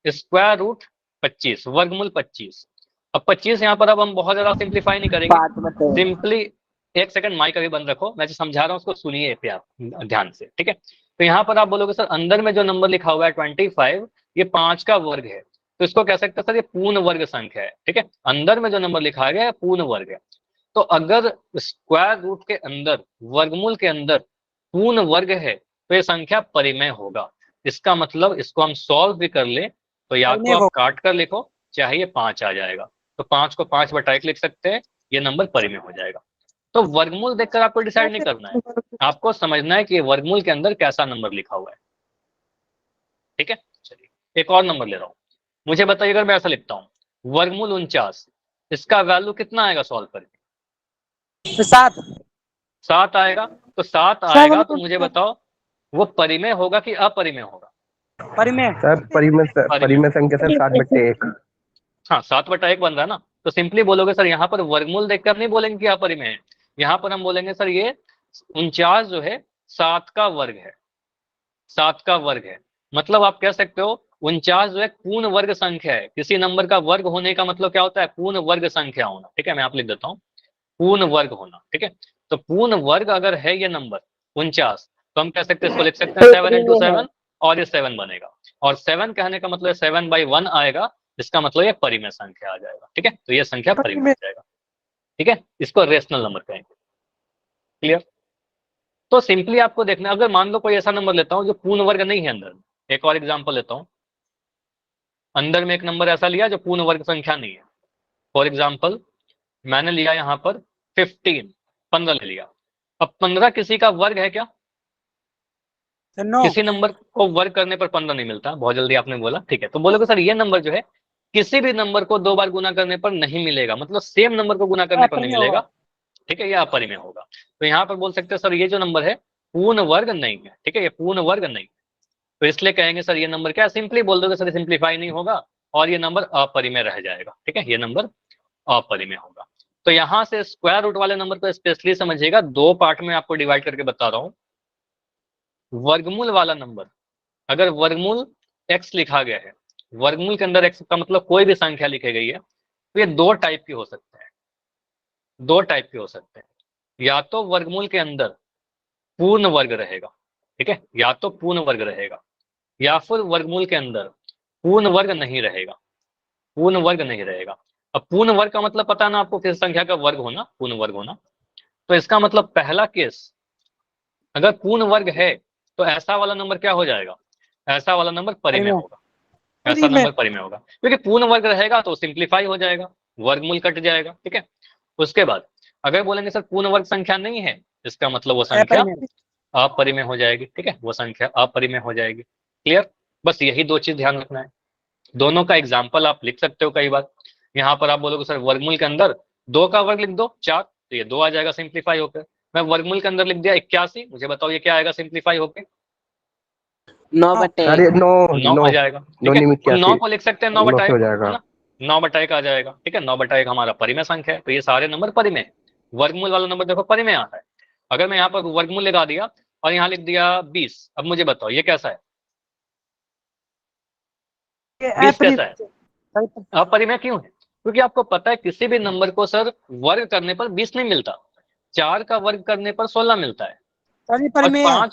स्क्वायर रूट 25, वर्गमूल 25। अब 25 यहाँ पर अब हम बहुत ज्यादा सिंप्लीफाई नहीं करेंगे, 5/3। सिंपली एक सेकंड माइक अभी बंद रखो, मैं जो समझा रहा हूँ उसको सुनिए पे आप ध्यान से, ठीक है। तो यहाँ पर आप बोलोगे सर अंदर में जो नंबर लिखा हुआ है 25, ये 5 का वर्ग है, तो इसको कह सकते हैं सर ये पूर्ण वर्ग संख्या है, ठीक है। अंदर में जो नंबर लिखा गया है पूर्ण वर्ग है। तो अगर स्क्वायर रूट के अंदर, वर्गमूल के अंदर पूर्ण वर्ग है तो ये संख्या परिमेय होगा। इसका मतलब इसको हम सॉल्व भी कर ले तो या परिमेय तो आप होगा। काट कर लिखो, चाहे ये 5 आ जाएगा, तो 5 को 5/1 लिख सकते हैं, ये नंबर परिमेय हो जाएगा। तो वर्गमूल देखकर आपको डिसाइड नहीं करना है, आपको समझना है कि ये वर्गमूल के अंदर कैसा नंबर लिखा हुआ है, ठीक है। चलिए एक और नंबर ले रहा हूं, मुझे बताइए अगर मैं ऐसा लिखता हूं वर्गमूल 49, इसका वैल्यू कितना आएगा सॉल्व करके? तो 7। 7 आएगा। तो 7 आएगा तो मुझे बताओ वो परिमेय होगा कि अपरिमेय होगा? परिमेय। सर परिमेय संख्या सर 7/1। हाँ 7/1 बन रहा है ना, तो सिंपली बोलोगे सर यहाँ पर वर्गमूल देखकर नहीं बोलेंगे कि अपरिमेय है, यहाँ पर हम बोलेंगे सर ये 49 जो है 7 का वर्ग है, 7 का वर्ग है। मतलब आप कह सकते हो 49 जो है पूर्ण वर्ग संख्या है। किसी नंबर का वर्ग होने का मतलब क्या होता है? पूर्ण वर्ग संख्या होना, ठीक है। मैं आप लिख देता हूँ पूर्ण वर्ग होना, ठीक है। तो पूर्ण वर्ग अगर है ये नंबर 49, तो हम कह सकते हैं इसको लिख सकते हैं 7 × 7 और ये 7 बनेगा, और 7 कहने का मतलब 7/1 आएगा, इसका मतलब ये परिमेय संख्या आ जाएगा, ठीक है। तो ये संख्या परिमेय हो जाएगा, ठीक है। इसको रेशनल नंबर कहेंगे, क्लियर। तो सिंपली आपको देखना, अगर मान लो कोई ऐसा नंबर लेता हूं जो पूर्ण वर्ग नहीं है अंदर, एक और एग्जांपल लेता हूं, अंदर में एक नंबर ऐसा लिया जो पूर्ण वर्ग संख्या नहीं है। फॉर एग्जांपल मैंने लिया यहां पर 15, 15 ले लिया। अब 15 किसी का वर्ग है क्या? तो 9। किसी नंबर को वर्ग करने पर 15 नहीं मिलता, बहुत जल्दी आपने बोला, ठीक है। तो बोलोगे सर ये नंबर जो है किसी भी नंबर को 2 बार गुना करने पर नहीं मिलेगा, मतलब सेम नंबर को गुना करने पर नहीं अपरिमेय मिलेगा, होगा। ठीक है, ये अपरिमेय होगा। तो यहाँ पर बोल सकते हैं सर ये जो नंबर है पूर्ण वर्ग नहीं है, ठीक है, ये पूर्ण वर्ग नहीं। तो इसलिए कहेंगे सर ये नंबर क्या, सिंपली बोल दोगे सर सिंप्लीफाई नहीं होगा और ये नंबर अपरिमेय रह जाएगा, ठीक है, ये नंबर अपरिमेय होगा। तो यहां से स्क्वायर रूट वाले नंबर को स्पेशली समझिएगा, 2 पार्ट में आपको डिवाइड करके बता रहा हूं। वर्गमूल वाला नंबर, अगर वर्गमूल x लिखा गया है, वर्गमूल के अंदर x का मतलब कोई भी संख्या लिखी गई है, तो ये 2 टाइप की हो सकते हैं, 2 टाइप के हो सकते हैं। या तो वर्गमूल के अंदर पूर्ण वर्ग रहेगा, ठीक है, या तो पूर्ण वर्ग रहेगा, या फिर वर्गमूल के अंदर पूर्ण वर्ग नहीं रहेगा, पूर्ण वर्ग नहीं रहेगा। अब पूर्ण वर्ग का मतलब पता ना आपको, किस संख्या का वर्ग होना, पूर्ण वर्ग होना। तो इसका मतलब पहला केस, अगर पूर्ण वर्ग है तो ऐसा वाला नंबर क्या हो जाएगा? ऐसा वाला नंबर परिमेय परिमेय। होगा, ऐसा नंबर परिमेय होगा, क्योंकि पूर्ण वर्ग रहेगा तो सिंप्लीफाई हो जाएगा, वर्गमूल कट जाएगा, ठीक है। उसके बाद अगर बोलेंगे सर पूर्ण वर्ग संख्या नहीं है, इसका मतलब वो संख्या अपरिमेय। अपरिमेय हो जाएगी, ठीक है, वो संख्या अपरिमेय हो जाएगी, क्लियर। बस यही 2 चीज ध्यान रखना है। दोनों का एग्जाम्पल आप लिख सकते हो कई बार। यहाँ पर आप बोलोगे सर वर्गमूल के अंदर 2 का वर्ग लिख दो 4, तो ये 2 आ जाएगा सिंप्लीफाई होकर। मैं वर्गमूल के अंदर लिख दिया 81, मुझे बताओ ये क्या आएगा सिंप्लीफाई होकर? 9/1। अरे 9 9 आ जाएगा, ठीक है। तो 9 को लिख सकते हैं 9 से 9/1, हो है जाएगा। ना, 9/1 आ जाएगा, ठीक है। 9/1 हमारा परिमेय संख्या है, तो ये सारे नंबर परिमेय है। वर्गमूल वाला नंबर देखो परिमेय आता है। अगर मैं यहाँ पर वर्गमूल लगा दिया और यहाँ लिख दिया 20, अब मुझे बताओ ये कैसा है? 20 कैसा है? अपरिमेय क्यों है? क्योंकि आपको पता है किसी भी नंबर को सर वर्ग करने पर 20 नहीं मिलता, 4 का वर्ग करने पर 16 मिलता है, और परिमेय है।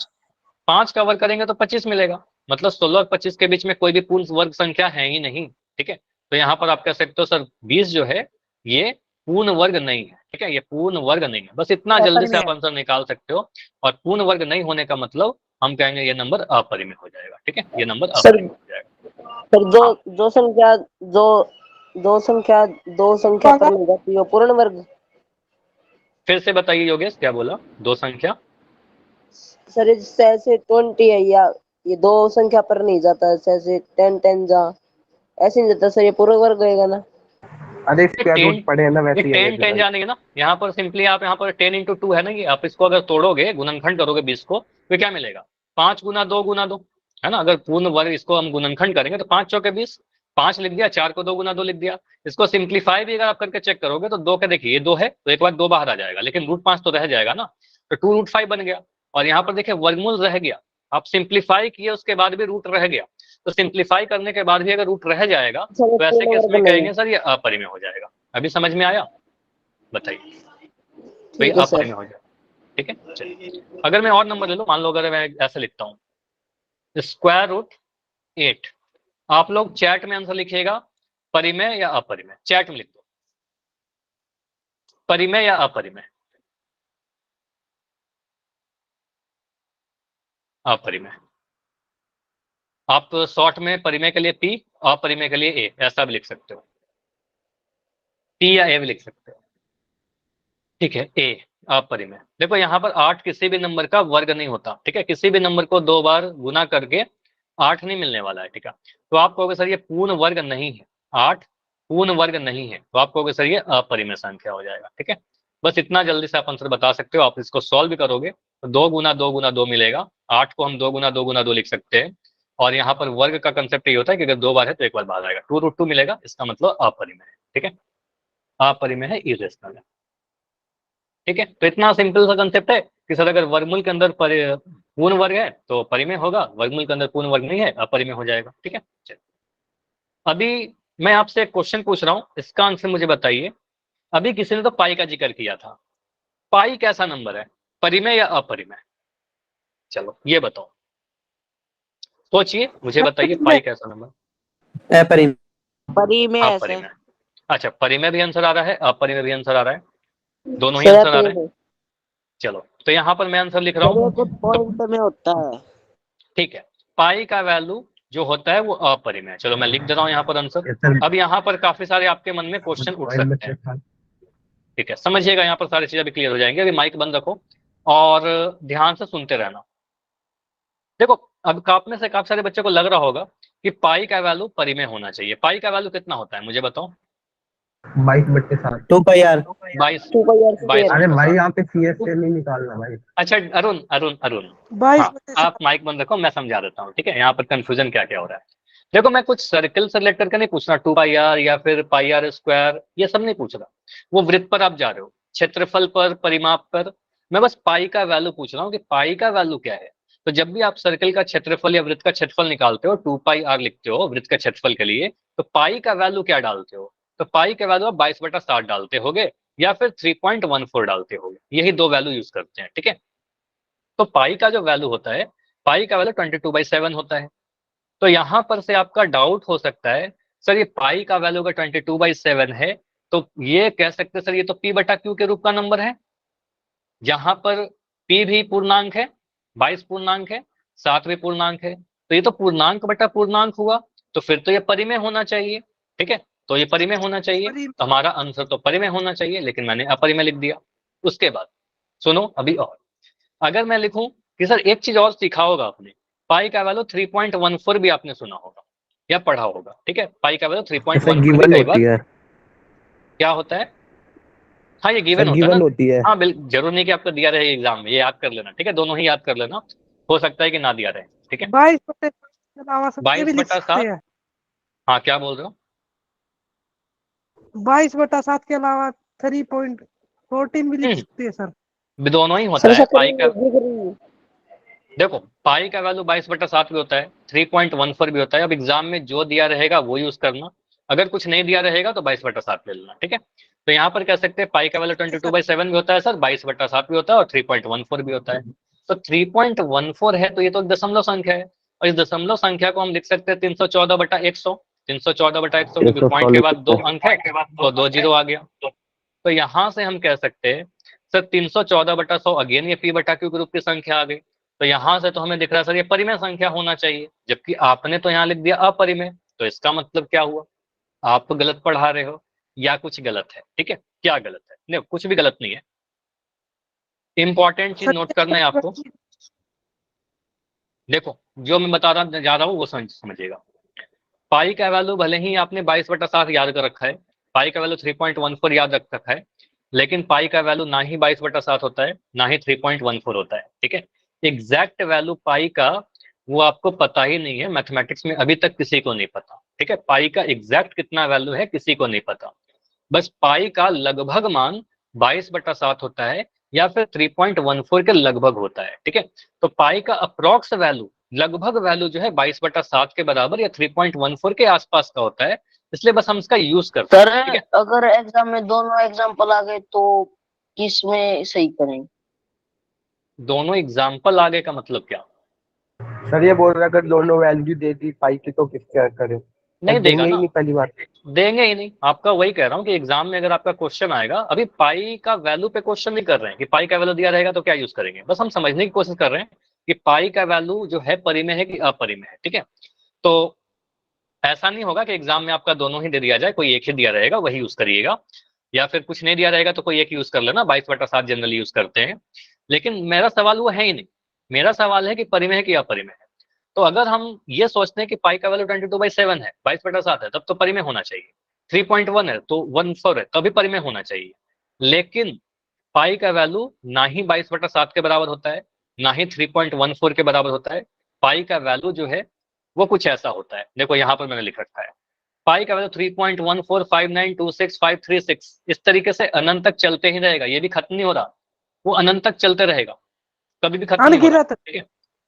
5 का वर्ग करेंगे तो 25 मिलेगा। मतलब 16 और 25 के बीच में कोई भी पूर्ण वर्ग संख्या है ही नहीं, ठीक है। तो यहाँ पर आप कह सकते हो सर 20 जो है ये पूर्ण वर्ग नहीं है, ठीक है, ये पूर्ण वर्ग नहीं है। बस इतना जल्दी से अपरिमेय आप है। आंसर निकाल सकते हो। और पूर्ण वर्ग नहीं होने का मतलब हम कहेंगे ये नंबर अपरिमेय हो जाएगा, ठीक है, ये नंबर सर अपरिमेय हो जाएगा। सर जो हाँ जो संख्या जो दो संख्या पर नहीं जाती वो पूर्ण वर्ग। फिर से बताइए योगेश, क्या बोला? 2 संख्या? सर ये जैसे 20 है, या ये 2 संख्या पर नहीं जाता, जैसे 10 10 जा ऐसे नहीं जाता सर, ये पूर्ण वर्ग होएगा ना। अरे ये स्क्वायर 10, रूट पढ़े हैं ना, ये वैसे ही है ये 10 भी 10 भाई। जानेंगे ना, यहाँ पर सिंपली आप यहाँ पर 10 × 2 है ना, ये आप इसको अगर तोड़ोगे, गुणनखंड करोगे 20 को, तो क्या मिलेगा? 5 × 2 × 2, है ना। अगर पूर्ण वर्ग इसको हम गुणनखंड करेंगे तो 5 चौके 20, 5 लिख दिया, 4 को 2 × 2 लिख दिया। इसको सिंप्लीफाई भी अगर आप करके चेक करोगे तो 2 का देखिए, ये 2 है तो एक बार 2 बाहर आ जाएगा, लेकिन √5 तो रह जाएगा ना, तो 2√5 बन गया। और यहाँ पर देखिए वर्गमूल रह गया, आप सिंप्लीफाई किए उसके बाद भी रूट रह गया, तो सिंप्लीफाई करने के बाद भी अगर रूट रह जाएगा सर तो ऐसे पूर्ण केस वर्ग में नहीं। कहेंगे सर ये अपरिमेय हो जाएगा। अभी समझ में आया? बताइए भाई, ठीक है सर। अपरिमेय हो जाएगा। ठीक है, चलिए अगर मैं और नंबर ले लो, मान लो अगर मैं ऐसे लिखता हूँ स्क्वायर रूट 8, आप लोग चैट में आंसर लिखिएगा परिमेय या अपरिमेय। चैट में लिख दो परिमेय या अपरिमेय। अपरिमेय। आप शॉर्ट में परिमेय के लिए पी, अपरिमेय के लिए ए, ऐसा भी लिख सकते हो। पी या ए भी लिख सकते हो। ठीक है, ए अपरिमेय। देखो यहाँ पर 8 किसी भी नंबर का वर्ग नहीं होता। ठीक है, किसी भी नंबर को 2 बार गुना करके 8 नहीं मिलने वाला है। ठीक है, तो आप कहोगे सर ये पूर्ण वर्ग नहीं है, 8 पूर्ण वर्ग नहीं है, तो आप कहोगे सर ये अपरिमेय संख्या हो जाएगा। ठीक है, बस इतना जल्दी से आप आंसर बता सकते हो। आप इसको सॉल्व भी करोगे तो 2 गुना 2 गुना 2 मिलेगा। 8 को हम 2 गुना 2 गुना 2 लिख सकते हैं। और यहाँ पर वर्ग का कंसेप्ट ये होता है कि अगर 2 बार है तो 1 बार बाहर आएगा, 2√2 मिलेगा। इसका मतलब अपरिमेय है। ठीक है, अपरिमेय है, इरेशनल है। ठीक है, तो इतना सिंपल सा कंसेप्ट है कि सर अगर वर्गमूल के अंदर पूर्ण वर्ग है तो परिमेय होगा, वर्गमूल के अंदर पूर्ण वर्ग नहीं है अपरिमेय हो जाएगा। ठीक है, चलिए अभी मैं आपसे एक क्वेश्चन पूछ रहा हूं, इसका आंसर मुझे बताइए। अभी किसी ने तो पाई का जिक्र किया था, पाई कैसा नंबर है, परिमेय या अपरिमेय? चलो ये बताओ, सोचिए, मुझे बताइए पाई कैसा नंबर? अपरिमेय। परिमेय है सर। अपरिमेय। अच्छा, परिमेय भी आंसर आ रहा है, अपरिमेय भी आंसर आ रहा है, दोनों ही सर आंसर आ रहे हैं। अपरिमेय। चलो तो यहाँ पर मैं आंसर लिख रहा सर ये हूँ। कुछ पॉइंट में होता है। ठीक है, पाई का वैल्यू जो होता है वो अपरिमेय है। चलो मैं लिख दे रहा हूँ यहाँ पर आंसर। अब यहाँ पर काफी सारे आपके मन में क्वेश्चन उठ सकते हैं। ठीक है, समझिएगा, यहाँ पर सारी चीजें भी क्लियर हो जाएंगी। अभी माइक बंद रखो और ध्यान से सुनते रहना। देखो, अब आप में से काफी सारे बच्चों को लग रहा होगा कि पाई का वैल्यू परिमेय होना चाहिए। पाई का वैल्यू कितना होता है मुझे बताओ? 22/7। 2πr। 22। 2πr²। अरे भाई यहाँ पे CS से नहीं निकालना भाई। अच्छा अरुण अरुण अरुण, 22 हाँ बटे आप माइक बंद रखो, मैं समझा देता हूँ। ठीक है, यहाँ पर कंफ्यूजन क्या क्या हो रहा है। देखो, मैं कुछ सर्कल से रिलेट करके नहीं पूछ रहा, 2πr या फिर πr², ये सब नहीं पूछ रहा। वो वृत्त पर आप जा रहे हो, क्षेत्रफल पर, परिमाप पर। मैं बस पाई का वैल्यू पूछ रहा हूँ कि पाई का वैल्यू क्या है। तो जब भी आप सर्कल का क्षेत्रफल या वृत्त का क्षेत्रफल निकालते हो, 2πr लिखते हो वृत्त का क्षेत्रफल के लिए, तो पाई का वैल्यू क्या डालते हो? तो पाई का वैल्यू आप 22/7 डालते होगे या फिर 3.14 डालते होगे, यही दो वैल्यू यूज करते हैं। ठीक है, तो पाई का जो वैल्यू होता है, पाई का वैल्यू 22/7 होता है। तो यहां पर से आपका डाउट हो सकता है, सर ये पाई का वैल्यू अगर 22/7 है तो ये कह सकते हैं सर ये तो पी बटा क्यू के रूप का नंबर है, जहां पर पी भी पूर्णांक है, 22 पूर्णांक है, 7 भी पूर्णांक है, तो ये तो पूर्णांक बटा पूर्णांक हुआ, तो फिर तो ये परिमेय होना चाहिए। ठीक है, तो ये परिमेय होना चाहिए, तो हमारा आंसर तो परिमेय होना चाहिए, लेकिन मैंने अपरिमेय लिख दिया। उसके बाद सुनो अभी, और अगर मैं लिखूं कि सर एक चीज और सीखा होगा आपने, पाई का वैल्यू 3.14 भी आपने सुना होगा या पढ़ा होगा। ठीक है, पाई का वैल्यू सर 3.14 भी गिवन कई होती बार है। क्या होता है? हाँ ये गिवन सर होता है गिवन ना। होती है। हाँ बिल्कुल, जरूर नहीं कि आपको दिया रहे एग्जाम में, ये याद कर लेना। ठीक है, दोनों ही याद कर लेना, हो सकता है कि ना दिया रहे। ठीक है, 22/7 के अलावा सब ये भी लिख सकते 22/7। हैं। हाँ क्या बोल रहे हो? 22/7 के अलावा 3.14 भी लिख हम्म, सकते हैं सर। दोनों ही होता सर है। ऐसा पाई का, करेंगे। देखो पाई का वैल्यू 22/7 भी होता है, 3.14 भी होता है। अब एग्जाम में जो दिया रहेगा वो यूज करना, अगर कुछ नहीं दिया रहेगा तो 22/7 ले लेना। ठीक है, तो यहाँ पर कह सकते हैं पाई का वैल्यू 22/7 भी होता है सर, 22/7 भी होता है और 3.14 भी होता है। तो 3.14 है तो ये तो एक दशमलव संख्या है, और इस दशमलव संख्या को हम लिख सकते हैं 314/100। 314/100 क्योंकि पॉइंट के बाद 2 अंक है तो 2 जीरो आ गया। तो यहाँ से हम कह सकते हैं सर 314/100, अगेन ये पी बटा क्यू के रूप की संख्या आ गई। तो यहाँ से तो हमें दिख रहा है सर ये परिमेय संख्या होना चाहिए, जबकि आपने तो यहाँ लिख दिया अपरिमेय। तो इसका मतलब क्या हुआ? आप गलत पढ़ा रहे हो या कुछ गलत है। ठीक है, क्या गलत है? नहीं, कुछ भी गलत नहीं है। इंपॉर्टेंट चीज सर नोट करना है आपको। देखो, जो मैं बता रहा जा रहा हूँ वो समझिएगा। पाई का वैल्यू भले ही आपने 22/7 याद कर रखा है, पाई का वैल्यू 3.14 याद रख रखा है, लेकिन पाई का वैल्यू ना ही 22/7 होता है ना ही 3.14 होता है। ठीक है, एग्जैक्ट वैल्यू पाई का वो आपको पता ही नहीं है, मैथमेटिक्स में अभी तक किसी को नहीं पता। ठीक है, पाई का एग्जैक्ट कितना वैल्यू है किसी को नहीं पता, बस पाई का लगभग मान 22/7 होता है या फिर 3.14 के लगभग होता है। ठीक है, तो पाई का अप्रोक्स वैल्यू लगभग वैल्यू जो है 22/7 के बराबर या 3.14 के आसपास का होता है, इसलिए बस हम इसका यूज करते हैं। सर ठीक है, अगर एग्जाम में दोनों एग्जाम्पल आ गए तो किस में सही करें? दोनों एग्जाम्पल आगे का मतलब क्या? सर ये बोल रहा है अगर दोनों वैल्यू दे दी पाई की तो किस क्या करें? नहीं सर देगा देंगे ही ना, नहीं पहली बात। देंगे ही नहीं। आपका वही कह रहा हूँ कि एग्जाम में अगर आपका क्वेश्चन आएगा, अभी पाई का वैल्यू पे क्वेश्चन नहीं कर रहे हैं कि पाई का वैल्यू दिया रहेगा तो क्या यूज करेंगे, बस हम समझने की कोशिश कर रहे हैं कि पाई का वैल्यू जो है परिमेय है कि अपरिमेय है। ठीक है, तो ऐसा नहीं होगा कि एग्जाम में आपका दोनों ही दे दिया जाए, कोई एक ही दिया रहेगा वही यूज करिएगा, या फिर कुछ नहीं दिया रहेगा तो कोई एक यूज कर लेना, 22/7 जनरली यूज करते हैं। लेकिन मेरा सवाल वो है ही नहीं, मेरा सवाल है कि परिमेय है कि अपरिमेय है। तो अगर हम ये सोचते हैं कि पाई का वैल्यू 22/7 है, 22/7 है, तब तो परिमेय होना चाहिए। 3.1 है तो 1/4 है, तभी परिमेय होना चाहिए। लेकिन पाई का वैल्यू ना ही 22/7 के बराबर होता है, ना ही 3.14 के बराबर होता है। पाई का वैल्यू जो है वो कुछ ऐसा होता है, देखो यहाँ पर मैंने लिख रखा है, पाई का वैल्यू 3.145926536, इस तरीके से अनंत तक चलते ही रहेगा, ये भी खत्म नहीं हो रहा, वो अनंत तक चलते रहेगा, कभी भी खत्म नहीं हो रहा। अनगिनत। ठीक है,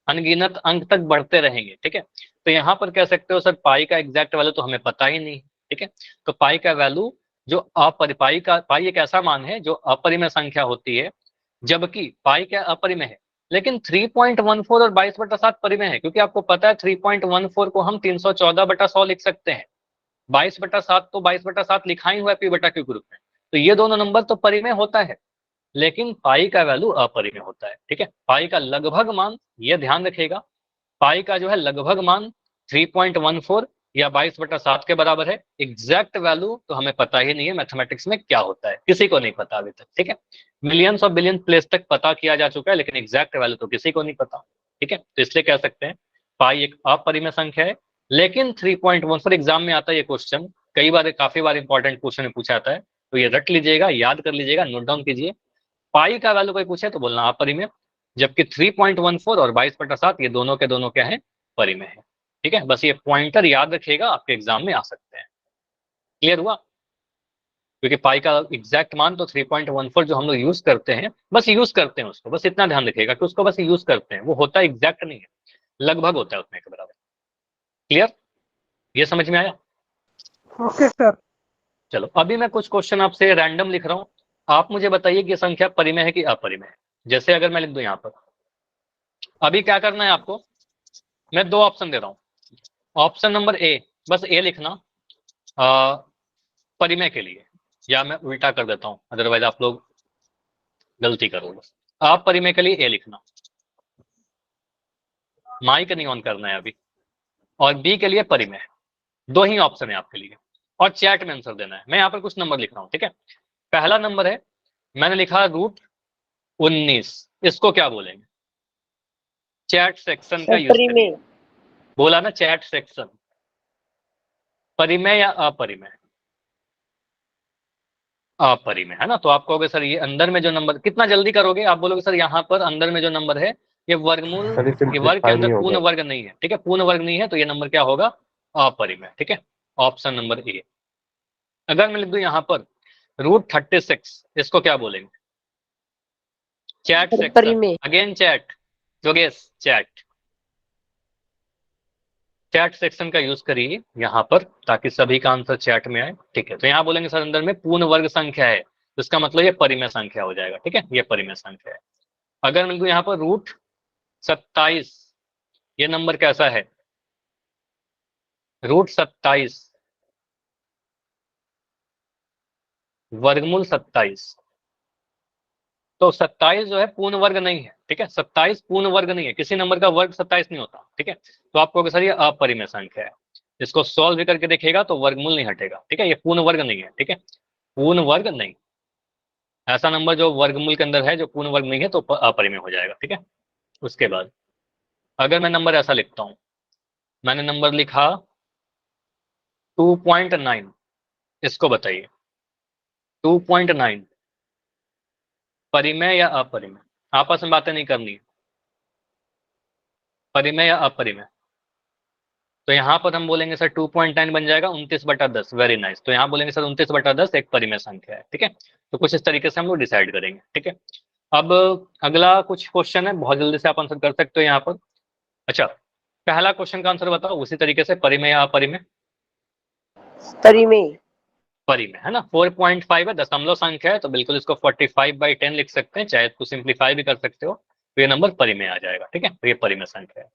अनगिनत अंक तक बढ़ते रहेंगे। ठीक है, तो यहाँ पर कह सकते हो सर पाई का एग्जैक्ट वैल्यू तो हमें पता ही नहीं। ठीक है, तो पाई का वैल्यू जो पाई एक ऐसा मान है जो अपरिमेय संख्या होती है, जबकि पाई क्या अपरिमेय है। लेकिन 3.14 और 22/7 परिमेय है, क्योंकि आपको पता है 3.14 को हम 314/100 लिख सकते हैं, 22/7 तो 22/7 लिखा ही हुआ है पी बटा क्यू के रूप में, तो ये दोनों नंबर तो परिमेय होता है। लेकिन पाई का वैल्यू अपरिमेय होता है। ठीक है, पाई का लगभग मान, ये ध्यान रखिएगा, पाई का जो है लगभग मान 3.14 या 22/7 के बराबर है। एग्जैक्ट वैल्यू तो हमें पता ही नहीं है, मैथमेटिक्स में क्या होता है किसी को नहीं पता अभी तक। ठीक है, मिलियंस और बिलियन प्लेस तक पता किया जा चुका है, लेकिन एग्जैक्ट वैल्यू तो किसी को नहीं पता। ठीक है, तो इसलिए कह सकते हैं पाई एक अपरिमेय संख्या है। लेकिन 3.14 एग्जाम में आता है ये क्वेश्चन, कई बार, काफी बार इंपॉर्टेंट क्वेश्चन में पूछा जाता है, तो ये रट लीजिएगा, याद कर लीजिएगा, नोट डाउन कीजिए। पाई का वैल्यू कोई पूछे तो बोलना अपरिमेय, जबकि 3.14 और 22/7 ये दोनों के दोनों क्या है, परिमेय है। ठीक है, बस ये पॉइंटर याद रखिएगा, आपके एग्जाम में आ सकते हैं। क्लियर हुआ? क्योंकि पाई का एग्जैक्ट मान तो 3.14 जो हम लोग यूज करते हैं, बस यूज करते हैं उसको, बस इतना ध्यान रखिएगा कि उसको बस यूज करते हैं, वो होता है एग्जैक्ट नहीं है, लगभग होता है उतने के बराबर। क्लियर? ये समझ में आया? Okay sir. चलो अभी मैं कुछ क्वेश्चन आपसे रैंडम लिख रहा हूं, आप मुझे बताइए कि ये संख्या परिमेय है कि अपरिमेय है। जैसे अगर मैं लिख दूं यहाँ पर, अभी क्या करना है आपको, मैं दो ऑप्शन दे रहा हूं, ऑप्शन नंबर ए, बस ए लिखना परिमेय के लिए, या मैं उल्टा कर देता हूं, अदरवाइज आप लोग गलती करोगे। आप परिमेय के लिए ए लिखना, माइक नहीं ऑन करना है अभी, और बी के लिए परिमेय। दो ही ऑप्शन है आपके लिए, और चैट में आंसर देना है। मैं यहाँ पर कुछ नंबर लिख रहा हूँ। ठीक है, पहला नंबर है, मैंने लिखा √19, इसको क्या बोलेंगे? चैट सेक्शन का यूज करिए। परिमेय। बोला ना, चैट सेक्शन, परिमेय या अपरिमेय? अपरिमेय है ना, तो आप कहोगे सर ये अंदर में जो नंबर, कितना जल्दी करोगे, आप बोलोगे सर यहाँ पर अंदर में जो नंबर है ये वर्गमूल, सर ये ये वर्ग के सिंप्लीफाई अंदर नहीं पूर्ण होगा। वर्ग नहीं है। ठीक है, पूर्ण वर्ग नहीं है, तो ये नंबर क्या होगा, अपरिमेय। ठीक है, ऑप्शन नंबर ए। अगर मैं लिख दूं यहाँ पर √36, इसको क्या बोलेंगे? चैट सेक्शन, परिमेय। अगेन चैट, जोगेश चैट, चैट सेक्शन का यूज करिए यहाँ पर, ताकि सभी का आंसर चैट में आए। ठीक है, तो यहाँ बोलेंगे सर अंदर में पूर्ण वर्ग संख्या है, तो इसका मतलब ये परिमेय संख्या हो जाएगा। ठीक है, ये परिमेय संख्या है। अगर मैं यहाँ पर √27, ये नंबर कैसा है, √27, वर्गमूल 27, तो 27 जो है पूर्ण वर्ग नहीं है। ठीक है, 27 पूर्ण वर्ग नहीं है, किसी नंबर का वर्ग 27 नहीं होता। ठीक है, तो आपको कहोगे सर ये अपरिमेय संख्या है, इसको सॉल्व भी करके देखिएगा तो वर्गमूल नहीं हटेगा। ठीक है, ये पूर्ण वर्ग नहीं है। ठीक है, पूर्ण वर्ग नहीं, ऐसा नंबर जो वर्गमूल के अंदर है जो पूर्ण वर्ग नहीं है तो अपरिमेय हो जाएगा। ठीक है, उसके बाद अगर मैं नंबर ऐसा लिखता हूं, मैंने नंबर लिखा 2.9, इसको बताइए 2.9 परिमेय या अपरिमेय? आपस में बातें नहीं करनी है, परिमेय या अपरिमेय? तो यहाँ पर हम बोलेंगे सर 2.9 बन जाएगा 29/10, वेरी नाइस। तो यहाँ बोलेंगे सर 29/10 एक परिमेय संख्या है। ठीक है, तो कुछ इस तरीके से हम लोग डिसाइड करेंगे। ठीक है, अब अगला कुछ क्वेश्चन है, बहुत जल्दी से आप आंसर कर सकते हो यहाँ पर। अच्छा, पहला क्वेश्चन का आंसर बताओ उसी तरीके से, परिमेय या अपरिमेय? परिमेय। परिमेय है ना। 4.5 है, दशमलव संख्या है, तो बिल्कुल इसको 45/10 लिख सकते हैं, चाहे इसको सिंप्लीफाई भी कर सकते हो, तो ये नंबर परिमेय आ जाएगा। ठीक है, तो ये परिमेय संख्या है।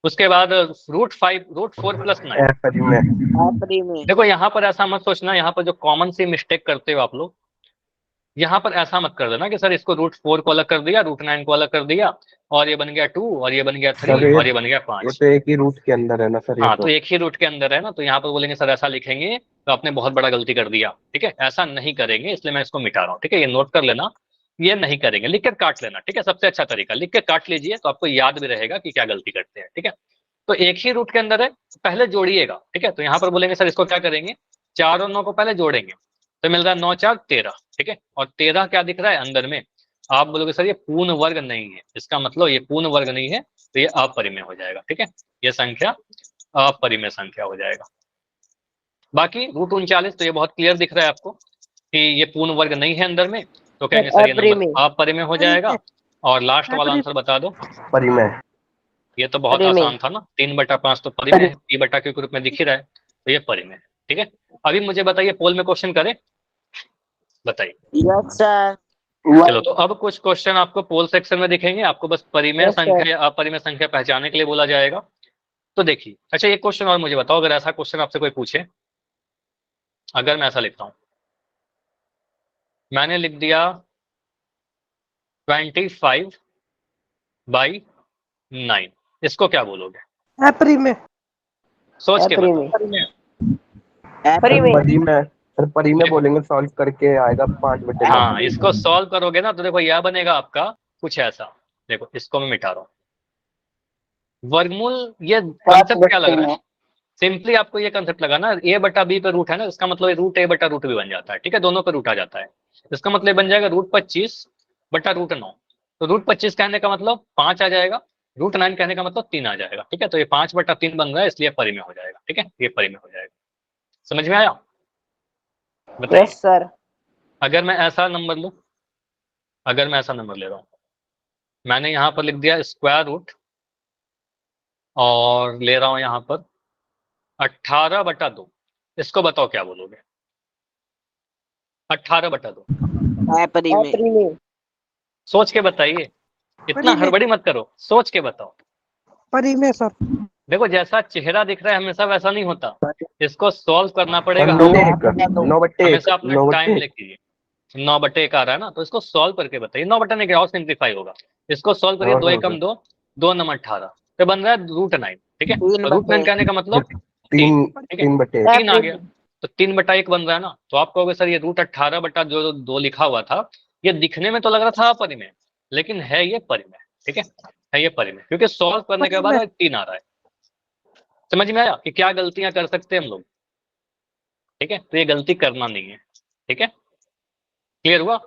उसके बाद √4 + 9। अपरिमेय। अपरिमेय। देखो यहाँ पर ऐसा मत सोचना, यहाँ पर जो कॉमन सी मिस्टेक करते हो आप लोग, यहाँ पर ऐसा मत कर देना कि सर इसको √4 को अलग कर दिया, √9 को अलग कर दिया, और ये बन गया 2, और ये बन गया 3, सर और ये बन गया वो 5। तो एक ही रूट के अंदर है ना सर, ये हाँ, तो। तो एक ही रूट के अंदर है ना, तो यहाँ पर बोलेंगे सर ऐसा लिखेंगे तो आपने बहुत बड़ा गलती कर दिया। ठीक है, ऐसा नहीं करेंगे, इसलिए मैं इसको मिटा रहा हूँ। ठीक है, ये नोट कर लेना, ये नहीं करेंगे, लिख कर काट लेना। ठीक है, सबसे अच्छा तरीका लिख के काट लीजिए, तो आपको याद भी रहेगा कि क्या गलती करते हैं। ठीक है, तो एक ही रूट के अंदर है, पहले जोड़िएगा। ठीक है, तो यहाँ पर बोलेंगे सर इसको क्या करेंगे, 4 और 9 को पहले जोड़ेंगे, तो मिल रहा है 9 4 13। ठीक है, और 13 क्या दिख रहा है अंदर में, आप बोलोगे सर ये पूर्ण वर्ग नहीं है, इसका मतलब ये पूर्ण वर्ग नहीं है, तो ये अपरिमेय हो जाएगा। ठीक है, ये संख्या अपरिमेय संख्या हो जाएगा। बाकी √39, तो ये बहुत क्लियर दिख रहा है आपको कि ये पूर्ण वर्ग नहीं है अंदर में, तो कहेंगे सर ये नंबर अपरिमेय। अपरिमेय हो जाएगा। और लास्ट वाला आंसर बता दो। परिमेय। ये तो बहुत परिमेय। आसान था ना, 3/5 तो परिमेय है, p/q के रूप में दिख ही रहा है, तो ये परिमेय है। ठीक है, अभी मुझे बताइए पोल में क्वेश्चन करें, बताइए। Yes sir. चलो, तो अब कुछ क्वेश्चन आपको पोल सेक्शन में दिखेंगे, आपको बस परिमेय Yes, sir. संख्या या अपरिमेय संख्या पहचानने के लिए बोला जाएगा। तो देखिए, अच्छा एक क्वेश्चन और मुझे बताओ, अगर ऐसा क्वेश्चन आपसे कोई पूछे, अगर मैं ऐसा लिखता हूं, मैंने लिख दिया 25/9, इसको क्या बोलोगे? अपरिमेय। सोच के बताओ। अपरिमेय। परिमेय। अपरिमेय। सर परिमेय देखो, बोलेंगे, सॉल्व करके आएगा 5/9। हाँ, इसको सॉल्व करोगे ना, तो देखो यह बनेगा आपका कुछ ऐसा। देखो, इसको मैं मिटा रहा हूं, वर्गमूल। ये कंसेप्ट क्या लग रहा है, सिंपली आपको ये कंसेप्ट लगा ना, a/b पे रूट है ना, इसका मतलब √a/√b बन जाता है। ठीक है, दोनों पे रूट आ जाता है, इसका मतलब बन जाएगा √25/√9। तो √25 कहने का मतलब 5 आ जाएगा, √9 कहने का मतलब 3 आ जाएगा। ठीक है, तो ये 5/3 बन रहा है, इसलिए परिमेय हो जाएगा। ठीक है, ये परिमेय हो जाएगा। समझ में आया? बताइए। Yes sir. अगर मैं ऐसा नंबर लूं, अगर मैं ऐसा नंबर ले रहा हूं, मैंने यहाँ पर लिख दिया स्क्वायर रूट, और ले रहा हूं यहाँ पर 18/2, इसको बताओ क्या बोलोगे? 18/2, अपरिमेय। सोच के बताइए, इतना परिमेय। हड़बड़ी मत करो, सोच के बताओ। परिमेय सर। देखो, जैसा चेहरा दिख रहा है हमेशा वैसा नहीं होता, इसको सॉल्व करना सर पड़ेगा। 9/1 हमेशा अपना 9/1 टाइम लेके, 9/1 आ रहा है ना, तो इसको सॉल्व करके बताइए। 9/, नहीं क्या और सिंप्लीफाई होगा, इसको सॉल्व करिए। 2 हाँ 1 2, 2 9 18, तो बन रहा है √9। ठीक है, और √9 कहने का मतलब 3। ठीक है, 3/1। 3 आ गया, तो 3/1 बन रहा है ना, तो आप कहोगे सर ये √18/2 लिखा हुआ था, ये दिखने में तो लग रहा था अपरिमेय, लेकिन है ये परिमेय। ठीक है ये परिमेय, क्योंकि सॉल्व करने के बाद परिमेय। 3 आ रहा है। समझ में आया कि क्या गलतियां कर सकते हैं हम लोग? ठीक है, तो ये गलती करना नहीं है। ठीक है, क्लियर हुआ?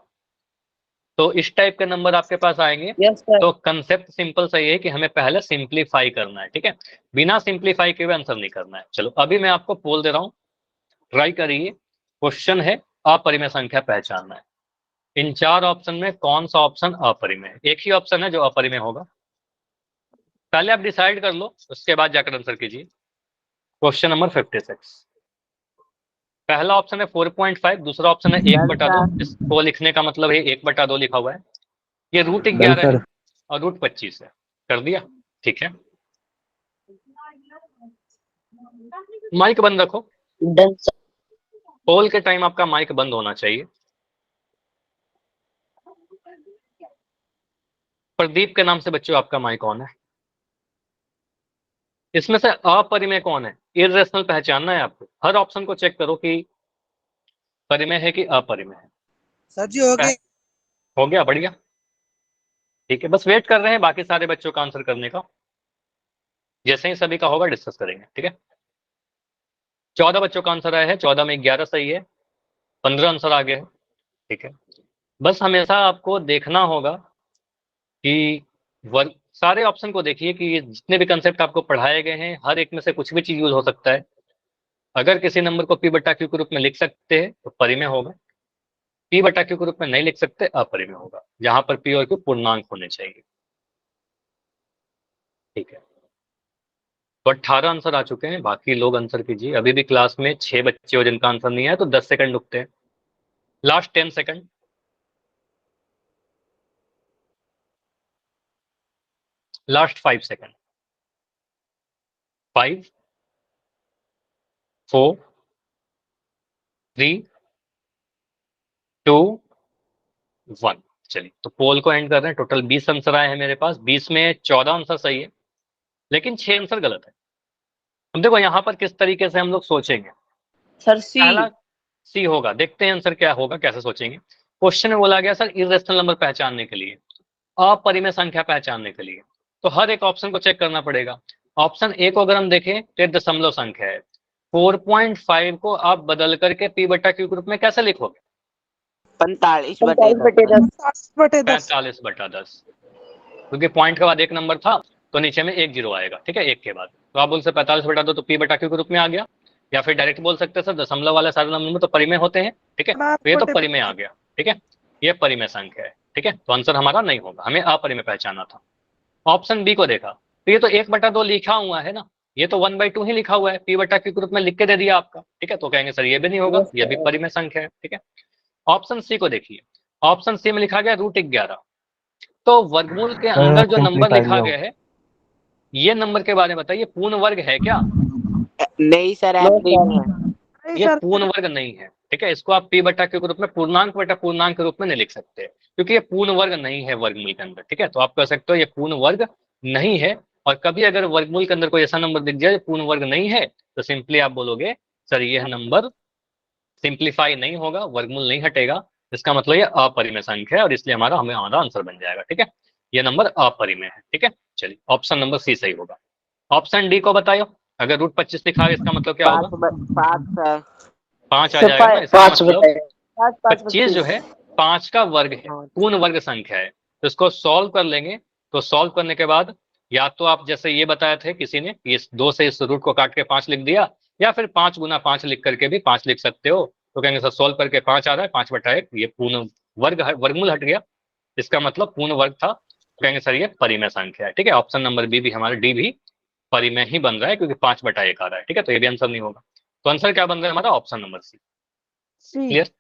तो इस टाइप के नंबर आपके पास आएंगे, यस सर। तो कंसेप्ट सिंपल सा ये है कि हमें पहले सिंप्लीफाई करना है। ठीक है, बिना सिंप्लीफाई के हुए आंसर नहीं करना है। चलो, अभी मैं आपको बोल दे रहा हूँ, ट्राई करिए। क्वेश्चन है अपरिमेय संख्या पहचानना है, इन 4 ऑप्शन में कौन सा ऑप्शन अपरिमेय है? एक ही ऑप्शन है जो अपरिमेय होगा, पहले आप डिसाइड कर लो, उसके बाद जाकर आंसर कीजिए। क्वेश्चन नंबर 56, पहला ऑप्शन है 4.5, दूसरा ऑप्शन है 1/2। इसको लिखने का मतलब है 1/2 लिखा हुआ है, ये √11 है सर और √25 है। कर दिया? ठीक है, माइक बंद रखो, डन सर। पोल के टाइम आपका माइक बंद होना चाहिए। प्रदीप के नाम से बच्चों आपका माइक ऑन है। इसमें से अपरिमेय कौन है, इर्रेशनल पहचानना है आपको। हर ऑप्शन को चेक करो कि परिमेय है कि अपरिमेय है। सर जी हो गए। हो गया, बढ़िया। ठीक है, बस वेट कर रहे हैं बाकी सारे बच्चों का आंसर करने का, जैसे ही सभी का होगा डिस्कस करेंगे। ठीक है, 14 बच्चों का आंसर आया है, 14 में 11 सही है, 15 आंसर आ गए हैं। ठीक है, बस हमेशा आपको देखना होगा कि वर्ग, सारे ऑप्शन को देखिए कि ये जितने भी कंसेप्ट आपको पढ़ाए गए हैं, हर एक में से कुछ भी चीज यूज हो सकता है। अगर किसी नंबर को p/q के रूप में लिख सकते हैं तो परिमेय होगा, p/q के रूप में नहीं लिख सकते अपरिमेय होगा, जहां पर p और q पूर्णांक होने चाहिए। ठीक है, तो 18 आंसर आ चुके हैं, बाकी लोग आंसर कीजिए। अभी भी क्लास में 6 बच्चे हो जिनका आंसर नहीं है, तो 10 सेकंड रुकते हैं, लास्ट 10 सेकंड। Last 5 second. 5 4 3 2 1। चलिए, तो पोल को एंड कर रहे हैं। टोटल 20 आंसर आए हैं मेरे पास, 20 में 14 आंसर सही है, लेकिन 6 आंसर गलत है। अब देखो यहाँ पर किस तरीके से हम लोग सोचेंगे। सर सी। पहला सी होगा, देखते हैं आंसर क्या होगा, कैसे सोचेंगे। क्वेश्चन में बोला गया सर इरेशनल नंबर पहचानने के लिए, अपरिमेय संख्या पहचानने के लिए, तो हर एक ऑप्शन को चेक करना पड़ेगा। ऑप्शन ए को अगर हम देखें तो दशमलव संख्या है। 4.5 को आप बदल करके पी बटा क्यू के रूप में कैसे लिखोगे? 45/10। 45/10। 45/10, क्योंकि पॉइंट के बाद एक नंबर था तो नीचे में एक जीरो आएगा, ठीक है, एक के बाद। तो आप बोल सकते 45/2 तो पी बटा क्यू के रूप में आ गया, या फिर डायरेक्ट बोल सकते हैं सर दशमलव वाले सारे नंबर तो परिमेय होते हैं, ठीक है, तो ये तो परिमेय आ गया, ठीक है, ये परिमेय संख्या है, ठीक है, तो आंसर हमारा नहीं होगा, हमें अपरिमेय पहचाना था। ऑप्शन बी को देखा तो ये तो 1/2 लिखा हुआ है ना, ये तो 1/2 ही लिखा हुआ है, पी बटा क्यू के रूप में लिख के दे दिया आपका, ठीक है, तो कहेंगे सर ये भी नहीं होगा, ये भी परिमेय संख्या है, ठीक है। ऑप्शन सी को देखिए, ऑप्शन सी में लिखा गया √11, तो वर्गमूल के अंदर जो नंबर लिखा गया है, ये नंबर के बारे में बताइए, पूर्ण वर्ग है क्या? नहीं सर, ये पूर्ण वर्ग नहीं है, ठीक है, इसको आप पी बटा क्यू के रूप में पूर्णांक बटा पूर्णांक के रूप में नहीं लिख सकते, क्योंकि ये पूर्ण वर्ग नहीं है वर्गमूल के अंदर, ठीक है, तो आप कह सकते हो ये पूर्ण वर्ग नहीं है। और कभी अगर वर्गमूल के अंदर कोई ऐसा नंबर दिख जाए पूर्ण वर्ग नहीं है, तो सिंपली आप बोलोगे सर यह नंबर सिंप्लीफाई नहीं होगा, वर्गमूल नहीं हटेगा, इसका मतलब ये अपरिमेय संख्या है, और इसलिए हमारा आंसर बन जाएगा, ठीक है, ये नंबर अपरिमेय है, ठीक है। चलिए, ऑप्शन नंबर सी सही होगा। ऑप्शन डी को बताओ, अगर √25 लिखा है इसका मतलब क्या होगा? 5 आ जाएगा ना, इसका मतलब 25 जो है 5 का वर्ग है, पूर्ण वर्ग संख्या है, तो इसको सॉल्व कर लेंगे। तो सॉल्व करने के बाद या तो आप जैसे ये बताए थे किसी ने, इस 2 से इस रूट को काट के 5 लिख दिया, या फिर 5 गुना 5 लिख करके भी 5 लिख सकते हो, तो कहेंगे सर सॉल्व करके 5 आ रहा है, 5/1, ये पूर्ण वर्गमूल हट गया, इसका मतलब पूर्ण वर्ग था, तो कहेंगे सर ये परिमेय संख्या है, ठीक है। ऑप्शन नंबर बी भी हमारा, डी भी परिमेय ही बन रहा है, क्योंकि 5/1 आ रहा है, ठीक है, तो ये भी आंसर नहीं होगा। तो आंसर क्या बन रहा है हमारा? Option number C. क्लियर?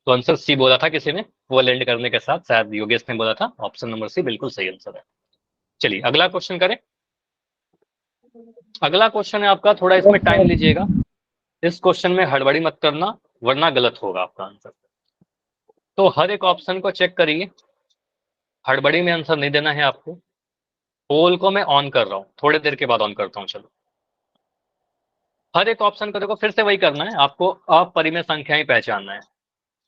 तो आंसर सी बोला था किसी ने, वो लैंड करने के साथ शायद योगेश ने बोला था, ऑप्शन नंबर सी बिल्कुल सही आंसर है। चलिए अगला क्वेश्चन करें। अगला क्वेश्चन है आपका, थोड़ा इसमें टाइम लीजिएगा, इस क्वेश्चन में हड़बड़ी मत करना वरना गलत होगा आपका आंसर। तो हर एक ऑप्शन को चेक करिए, हड़बड़ी में आंसर नहीं देना है आपको। पोल को मैं ऑन कर रहा हूं, थोड़ी देर के बाद ऑन करता हूं। चलो, हर एक ऑप्शन को देखो, फिर से वही करना है आपको, अपरिमेय संख्याएं पहचानना है।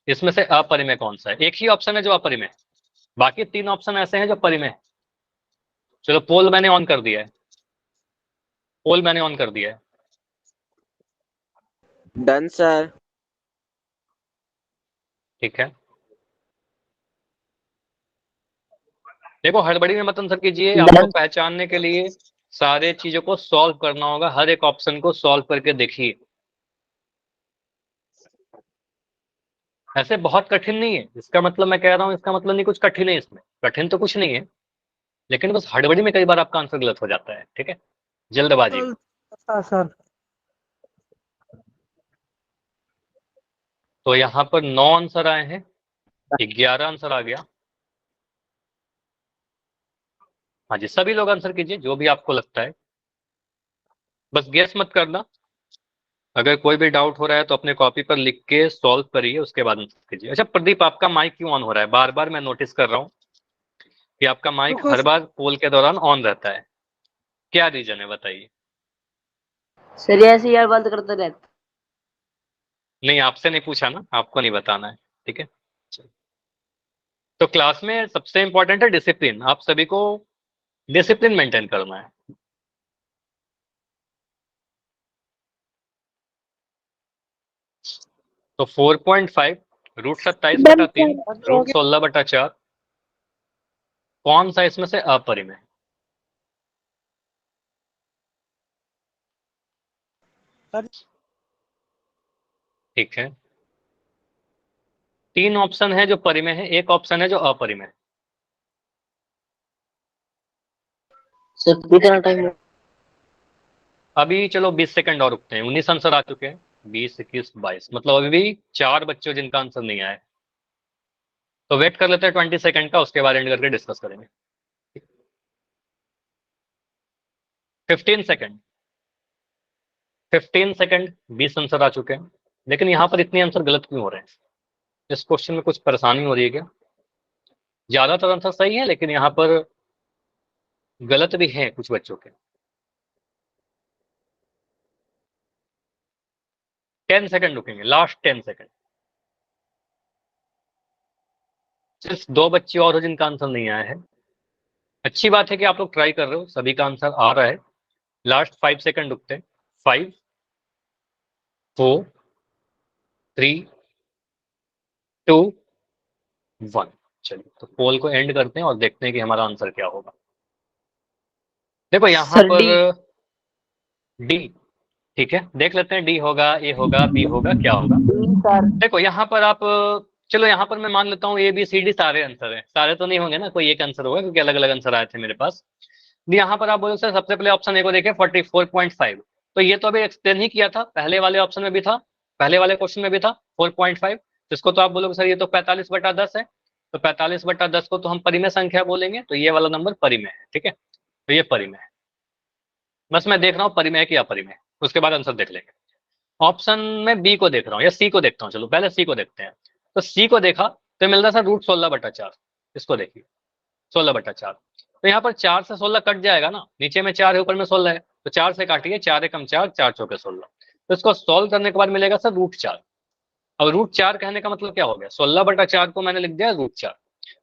इसमें से अपरिमेय कौन सा है? एक ही ऑप्शन है जो अपरिमेय, बाकी 3 ऑप्शन ऐसे हैं जो परिमेय है। चलो, पोल मैंने ऑन कर दिया है, पोल मैंने ऑन कर दिया है। Done sir. ठीक है, देखो हड़बड़ी में मत आंसर कीजिए, आपको पहचानने के लिए सारे चीजों को सॉल्व करना होगा, हर एक ऑप्शन को सॉल्व करके देखिए। ऐसे बहुत कठिन नहीं है, इसका मतलब मैं कह रहा हूं, इसका मतलब नहीं कुछ कठिन है, इसमें कठिन तो कुछ नहीं है, लेकिन बस हड़बड़ी में कई बार आपका आंसर गलत हो जाता है, ठीक है, जल्दबाजी में। सर तो यहाँ पर 9 आंसर आए हैं, 11 आंसर आ गया। हाँ जी, सभी लोग आंसर कीजिए जो भी आपको लगता है, बस गेस मत करना। अगर कोई भी डाउट हो रहा है तो अपने कॉपी पर लिख के सॉल्व करिए, उसके बाद आंसर कीजिए। अच्छा प्रदीप, आपका माइक क्यों ऑन हो रहा है? बार बार मैं नोटिस कर रहा हूँ कि आपका माइक हर बार पोल के दौरान ऑन रहता है, क्या रीजन है बताइए? सर ऐसे यार बंद करते रहते। नहीं, आपसे नहीं पूछा ना, आपको नहीं बताना है, ठीक है। तो क्लास में सबसे इंपॉर्टेंट है डिसिप्लिन, आप सभी को डिसिप्लिन मेंटेन करना है। तो 4.5 √27/3 √16/4 कौन सा इसमें से अपरिमेय? ठीक है, 3 ऑप्शन है जो परिमेय है, एक ऑप्शन है जो अपरिमेय है। सर कितना टाइम? अभी चलो 20 सेकंड और रुकते हैं, 19 आंसर आ चुके हैं, 20, 21, 22, मतलब अभी भी 4 बच्चे हो जिनका आंसर नहीं आया है। तो वेट कर लेते हैं 20 सेकंड का, उसके बाद एंड करके डिस्कस करेंगे। 15 सेकंड, 15 सेकंड, 20 आंसर आ चुके हैं। लेकिन यहाँ पर इतने आंसर गलत क्यों हो रहे हैं? इस क्वेश्चन में कुछ परेशानी हो रही है क्या? ज्यादातर आंसर सही है, लेकिन यहाँ पर गलत भी हैं कुछ बच्चों के। 10 सेकंड रुकेंगे, लास्ट 10 सेकंड। सिर्फ 2 बच्चे और हो जिनका आंसर नहीं आया है। अच्छी बात है कि आप लोग ट्राई कर रहे हो, सभी का आंसर आ रहा है। लास्ट 5 सेकंड रुकते हैं। 5, 4, 3, 2, 1। चलिए, तो पोल को एंड करते हैं और देखते हैं कि हमारा आंसर क्या होगा। देखो यहाँ सर डी। पर डी, ठीक है, देख लेते हैं डी होगा, ए होगा, बी होगा, क्या होगा। सर देखो यहाँ पर आप, चलो यहाँ पर मैं मान लेता हूँ ए बी सी डी सारे आंसर हैं। सारे तो नहीं होंगे ना, कोई एक आंसर होगा, क्योंकि अलग अलग आंसर आए थे मेरे पास। यहाँ पर आप बोलो सर सबसे पहले ऑप्शन ए को देखें, 44.5। तो ये तो अभी एक्सप्लेन ही किया था, पहले वाले ऑप्शन में भी था, पहले वाले क्वेश्चन में भी था 4.5। इसको तो आप बोलोगे सर ये तो 45/10 है। तो 45/10 को तो हम परिमेय संख्या बोलेंगे, तो ये वाला नंबर परिमेय है, ठीक है। तो ये परिमेय है, बस मैं देख रहा हूँ परिमेय की अपरिमेय, उसके बाद आंसर देख लेंगे। ऑप्शन में बी को देख रहा हूँ या सी को देखता हूँ, चलो पहले सी को देखते हैं। तो सी को देखा तो मिल रहा था √16/4। इसको देखिए, 16/4। तो यहाँ पर 4 से 16 कट जाएगा ना, नीचे में 4 है, ऊपर में 16 है, तो 4 से काटिए, 4 एकम 4, 4 चौके 16। तो इसको सॉल्व करने के बाद मिलेगा सर √4। अब √4 कहने का मतलब क्या हो गया, 16/4 को मैंने लिख दिया √4।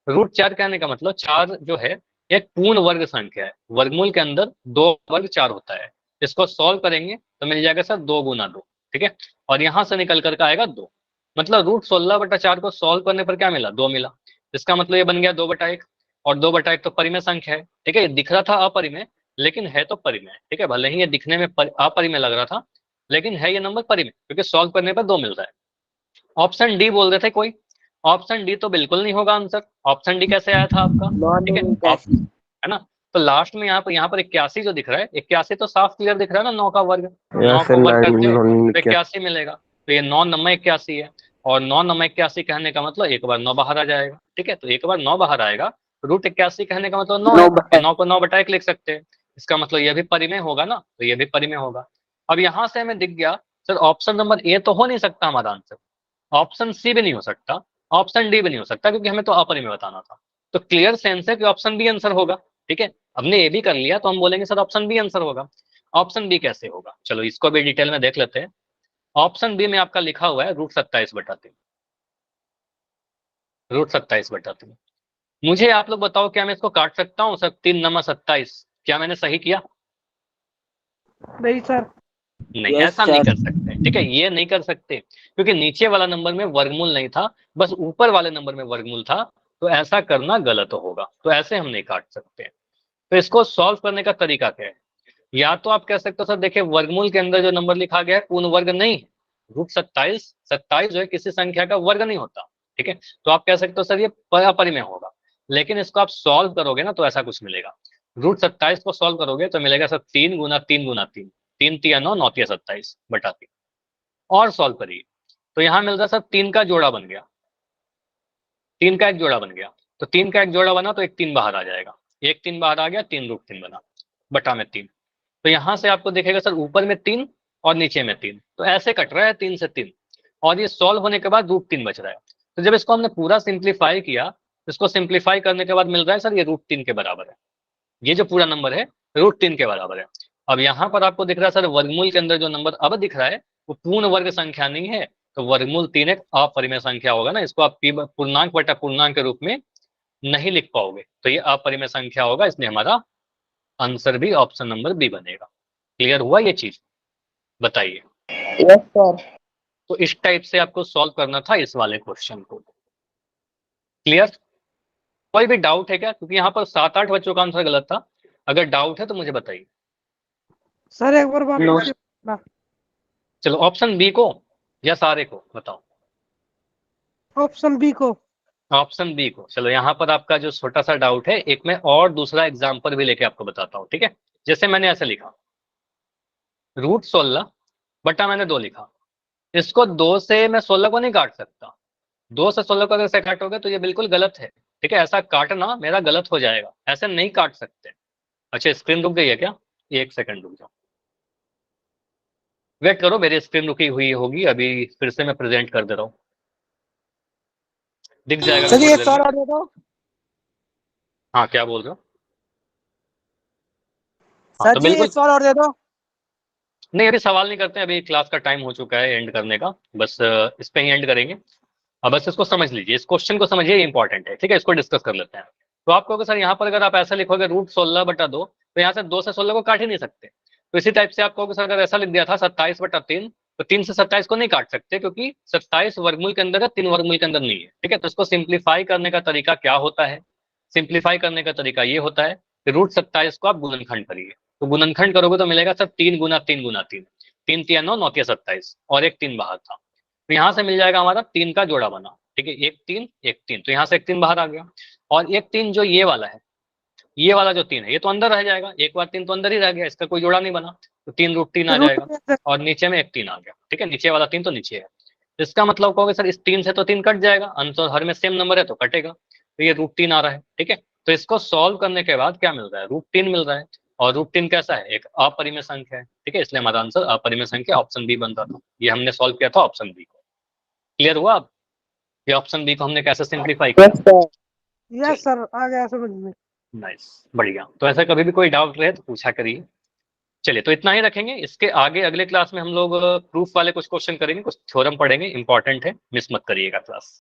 √4 कहने का मतलब 4 जो है एक पूर्ण वर्ग संख्या है, वर्गमूल के अंदर 2 वर्ग 4 होता है। इसको सॉल्व करेंगे तो मिल जाएगा सर 2 गुना 2, ठीक है। और यहां से निकल करके आएगा 2, मतलब √16/4 को सॉल्व करने पर क्या मिला, 2 मिला। इसका मतलब ये बन गया 2/1, और 2/1 तो परिमेय संख्या है, ठीक है। ये दिख रहा था अपरिमेय, लेकिन है तो परिमेय, ठीक है। भले ही ये दिखने में अपरिमेय लग रहा था, लेकिन है ये नंबर परिमेय, क्योंकि सॉल्व करने पर 2 मिल रहा है। ऑप्शन डी बोल रहे थे कोई, ऑप्शन डी तो बिल्कुल नहीं होगा आंसर। ऑप्शन डी कैसे आया था आपका, ठीक है, है ना। तो लास्ट में यहाँ पर 81 जो दिख रहा है, 81 तो साफ क्लियर दिख रहा है ना, 9 का वर्ग, 9 को वर्ग करते हैं तो 81 मिलेगा। तो ये 9 9 81 है, और 9 9 81 कहने का मतलब एक बार 9 बाहर आ जाएगा, ठीक है। तो एक बार 9 बाहर आएगा, √81 कहने का मतलब 9 है, 9 को 9/1 लिख सकते हैं। इसका मतलब ये भी परिमेय होगा ना, तो ये भी परिमेय होगा। अब यहाँ से हमें दिख गया सर ऑप्शन नंबर ए तो हो नहीं सकता हमारा आंसर, ऑप्शन सी भी नहीं हो सकता, ऑप्शन डी भी नहीं हो सकता, क्योंकि हमें तो अपरिमेय बताना था। तो क्लियर सेंस है कि ऑप्शन बी आंसर होगा, ठीक है। हमने ए भी कर लिया तो हम बोलेंगे सर ऑप्शन बी आंसर होगा। ऑप्शन बी कैसे होगा, चलो इसको भी डिटेल में देख लेते हैं। ऑप्शन बी में आपका लिखा हुआ है √27/3, √27/3। मुझे आप लोग बताओ, क्या मैं इसको काट सकता हूँ सर, 3 9 27, क्या मैंने सही किया? नहीं सर। नहीं, Yes, ऐसा नहीं sir. कर सकते, ठीक है, ये नहीं कर सकते, क्योंकि नीचे वाला नंबर में वर्गमूल नहीं था, बस ऊपर वाले नंबर में वर्गमूल था। तो ऐसा करना गलत होगा, तो ऐसे हम नहीं काट सकते। तो इसको सॉल्व करने का तरीका क्या है, या तो आप कह सकते हो सर देखिए वर्गमूल के अंदर जो नंबर लिखा गया है पूर्ण वर्ग नहीं है, √27, 27 जो है किसी संख्या का वर्ग नहीं होता, ठीक है। तो आप कह सकते हो सर ये अपरिमेय होगा। लेकिन इसको आप सॉल्व करोगे ना तो ऐसा कुछ मिलेगा, √27 को सॉल्व करोगे तो मिलेगा सर 3 गुना 3 गुना 3, 3 3 9, 9 3 27/3। और सॉल्व करिए तो यहाँ मिल रहा सर 3 का जोड़ा बन गया, 3 का एक जोड़ा बन गया। तो 3 का एक जोड़ा बना तो एक 3 बाहर आ जाएगा, एक 3 बाहर आ गया, 3√3 बना, बटा में 3। तो यहां से आपको दिखेगा सर ऊपर में 3 और नीचे में 3, तो ऐसे कट रहा है 3 से 3, और ये सॉल्व होने के बाद √3 बच रहा है। तो जब इसको हमने पूरा सिंप्लीफाई किया, इसको सिंप्लीफाई करने के बाद मिल रहा है सर ये √3 के बराबर है, ये जो पूरा नंबर है √3 के बराबर है। अब यहाँ पर आपको दिख रहा है सर वर्गमूल के अंदर जो नंबर अब दिख रहा है वो पूर्ण वर्ग संख्या नहीं है, तो वर्गमूल 3 एक अपरिमेय संख्या होगा ना, इसको आप पूर्णांक बटा पूर्णांक के रूप में नहीं लिख पाओगे, तो ये अपरिमेय संख्या होगा, इसलिए हमारा आंसर भी ऑप्शन नंबर बी बनेगा। क्लियर हुआ ये चीज, बताइए। Yes sir. तो इस टाइप से आपको सॉल्व करना था इस वाले क्वेश्चन को। क्लियर? कोई भी डाउट है क्या, क्योंकि यहाँ पर 7 8 बच्चों का आंसर गलत था। अगर डाउट है तो मुझे बताइए। सर एक बार वापस से बोलना। चलो ऑप्शन बी को या सारे को बताओ। ऑप्शन बी को। ऑप्शन बी को, चलो यहाँ पर आपका जो छोटा सा डाउट है, एक मैं और दूसरा एग्जाम्पल भी लेके आपको बताता हूँ, ठीक है। जैसे मैंने ऐसे लिखा, √16 बटा मैंने 2 लिखा, इसको 2 से मैं 16 को नहीं काट सकता, 2 से 16 को अगर से काटोगे तो ये बिल्कुल गलत है, ठीक है, ऐसा काटना मेरा गलत हो जाएगा, ऐसे नहीं काट सकते। अच्छा स्क्रीन रुक गई है क्या? 1 सेकंड रुक जाओ, वेट करो, मेरी स्क्रीन रुकी हुई होगी, अभी फिर से मैं प्रेजेंट कर दे रहा हूँ, दिख जाएगा सर थोड़ी ये देर सवाल में। और दे दो। हाँ क्या बोल रहे हो? हाँ सर तो जी बिल्कुल, एक सवाल और दे दो। नहीं अभी सवाल नहीं करते हैं, अभी क्लास का टाइम हो चुका है एंड करने का, बस इस पे ही एंड करेंगे। अब बस इसको समझ लीजिए, इस क्वेश्चन को समझिए, इंपॉर्टेंट है, ठीक है, इसको डिस्कस कर लेते हैं। तो आप कहोगे सर यहाँ पर अगर आप ऐसा लिखोगे √16 बटा 2, तो यहाँ से 2 से 16 को काट ही नहीं सकते, तो इसी टाइप से आप कहोगे सर अगर ऐसा लिख दिया था 27 बटा 3, तो 3 से 27 को नहीं काट सकते, क्योंकि 27 वर्गमूल के अंदर है, 3 वर्गमूल के अंदर नहीं है, ठीक है। तो इसको सिंप्लीफाई करने का तरीका क्या होता है? सिंप्लीफाई करने का तरीका ये होता है कि √27 को आप गुणनखंड करिए, तो गुणनखंड करोगे तो मिलेगा सर 3 गुना 3 गुना 3, 3 3 9 9 27, और एक 3 बाहर था, तो यहाँ से मिल जाएगा हमारा 3 का जोड़ा बना, ठीक है, 1 3 1 3, तो यहाँ से एक 3 बाहर आ गया, और एक 3 जो ये वाला है, ये वाला जो 3 है ये तो अंदर रह जाएगा, एक बार 3 तो अंदर ही रह गया, इसका कोई जोड़ा नहीं बना, तो 3√3 आ जाएगा, और नीचे में एक 3 आ गया, ठीक है, नीचे वाला 3 तो नीचे है। इसका मतलब कहोगे सर इस 3 से तो 3 कट जाएगा, अंश और हर में सेम नंबर है तो कटेगा, तो ये √3 आ रहा है, ठीक है। तो इसको सॉल्व करने के बाद क्या मिल रहा है? √3 मिल रहा है, और √3 कैसा है? एक अपरिमेय संख्या है, ठीक है, इसलिए हमारा आंसर अपरिमेय संख्या ऑप्शन बी बन रहा था, ये हमने सॉल्व किया था ऑप्शन बी को। क्लियर हुआ अब ये ऑप्शन बी को हमने कैसे सिंप्लीफाई किया? यस सर आ गया समझ में। नाइस, बढ़िया। तो ऐसा कभी भी कोई डाउट रहे तो पूछा करिए। चलिए तो इतना ही रखेंगे, इसके आगे अगले क्लास में हम लोग प्रूफ वाले कुछ क्वेश्चन करेंगे, कुछ थ्योरम पढ़ेंगे, इंपॉर्टेंट है, मिस मत करिएगा क्लास।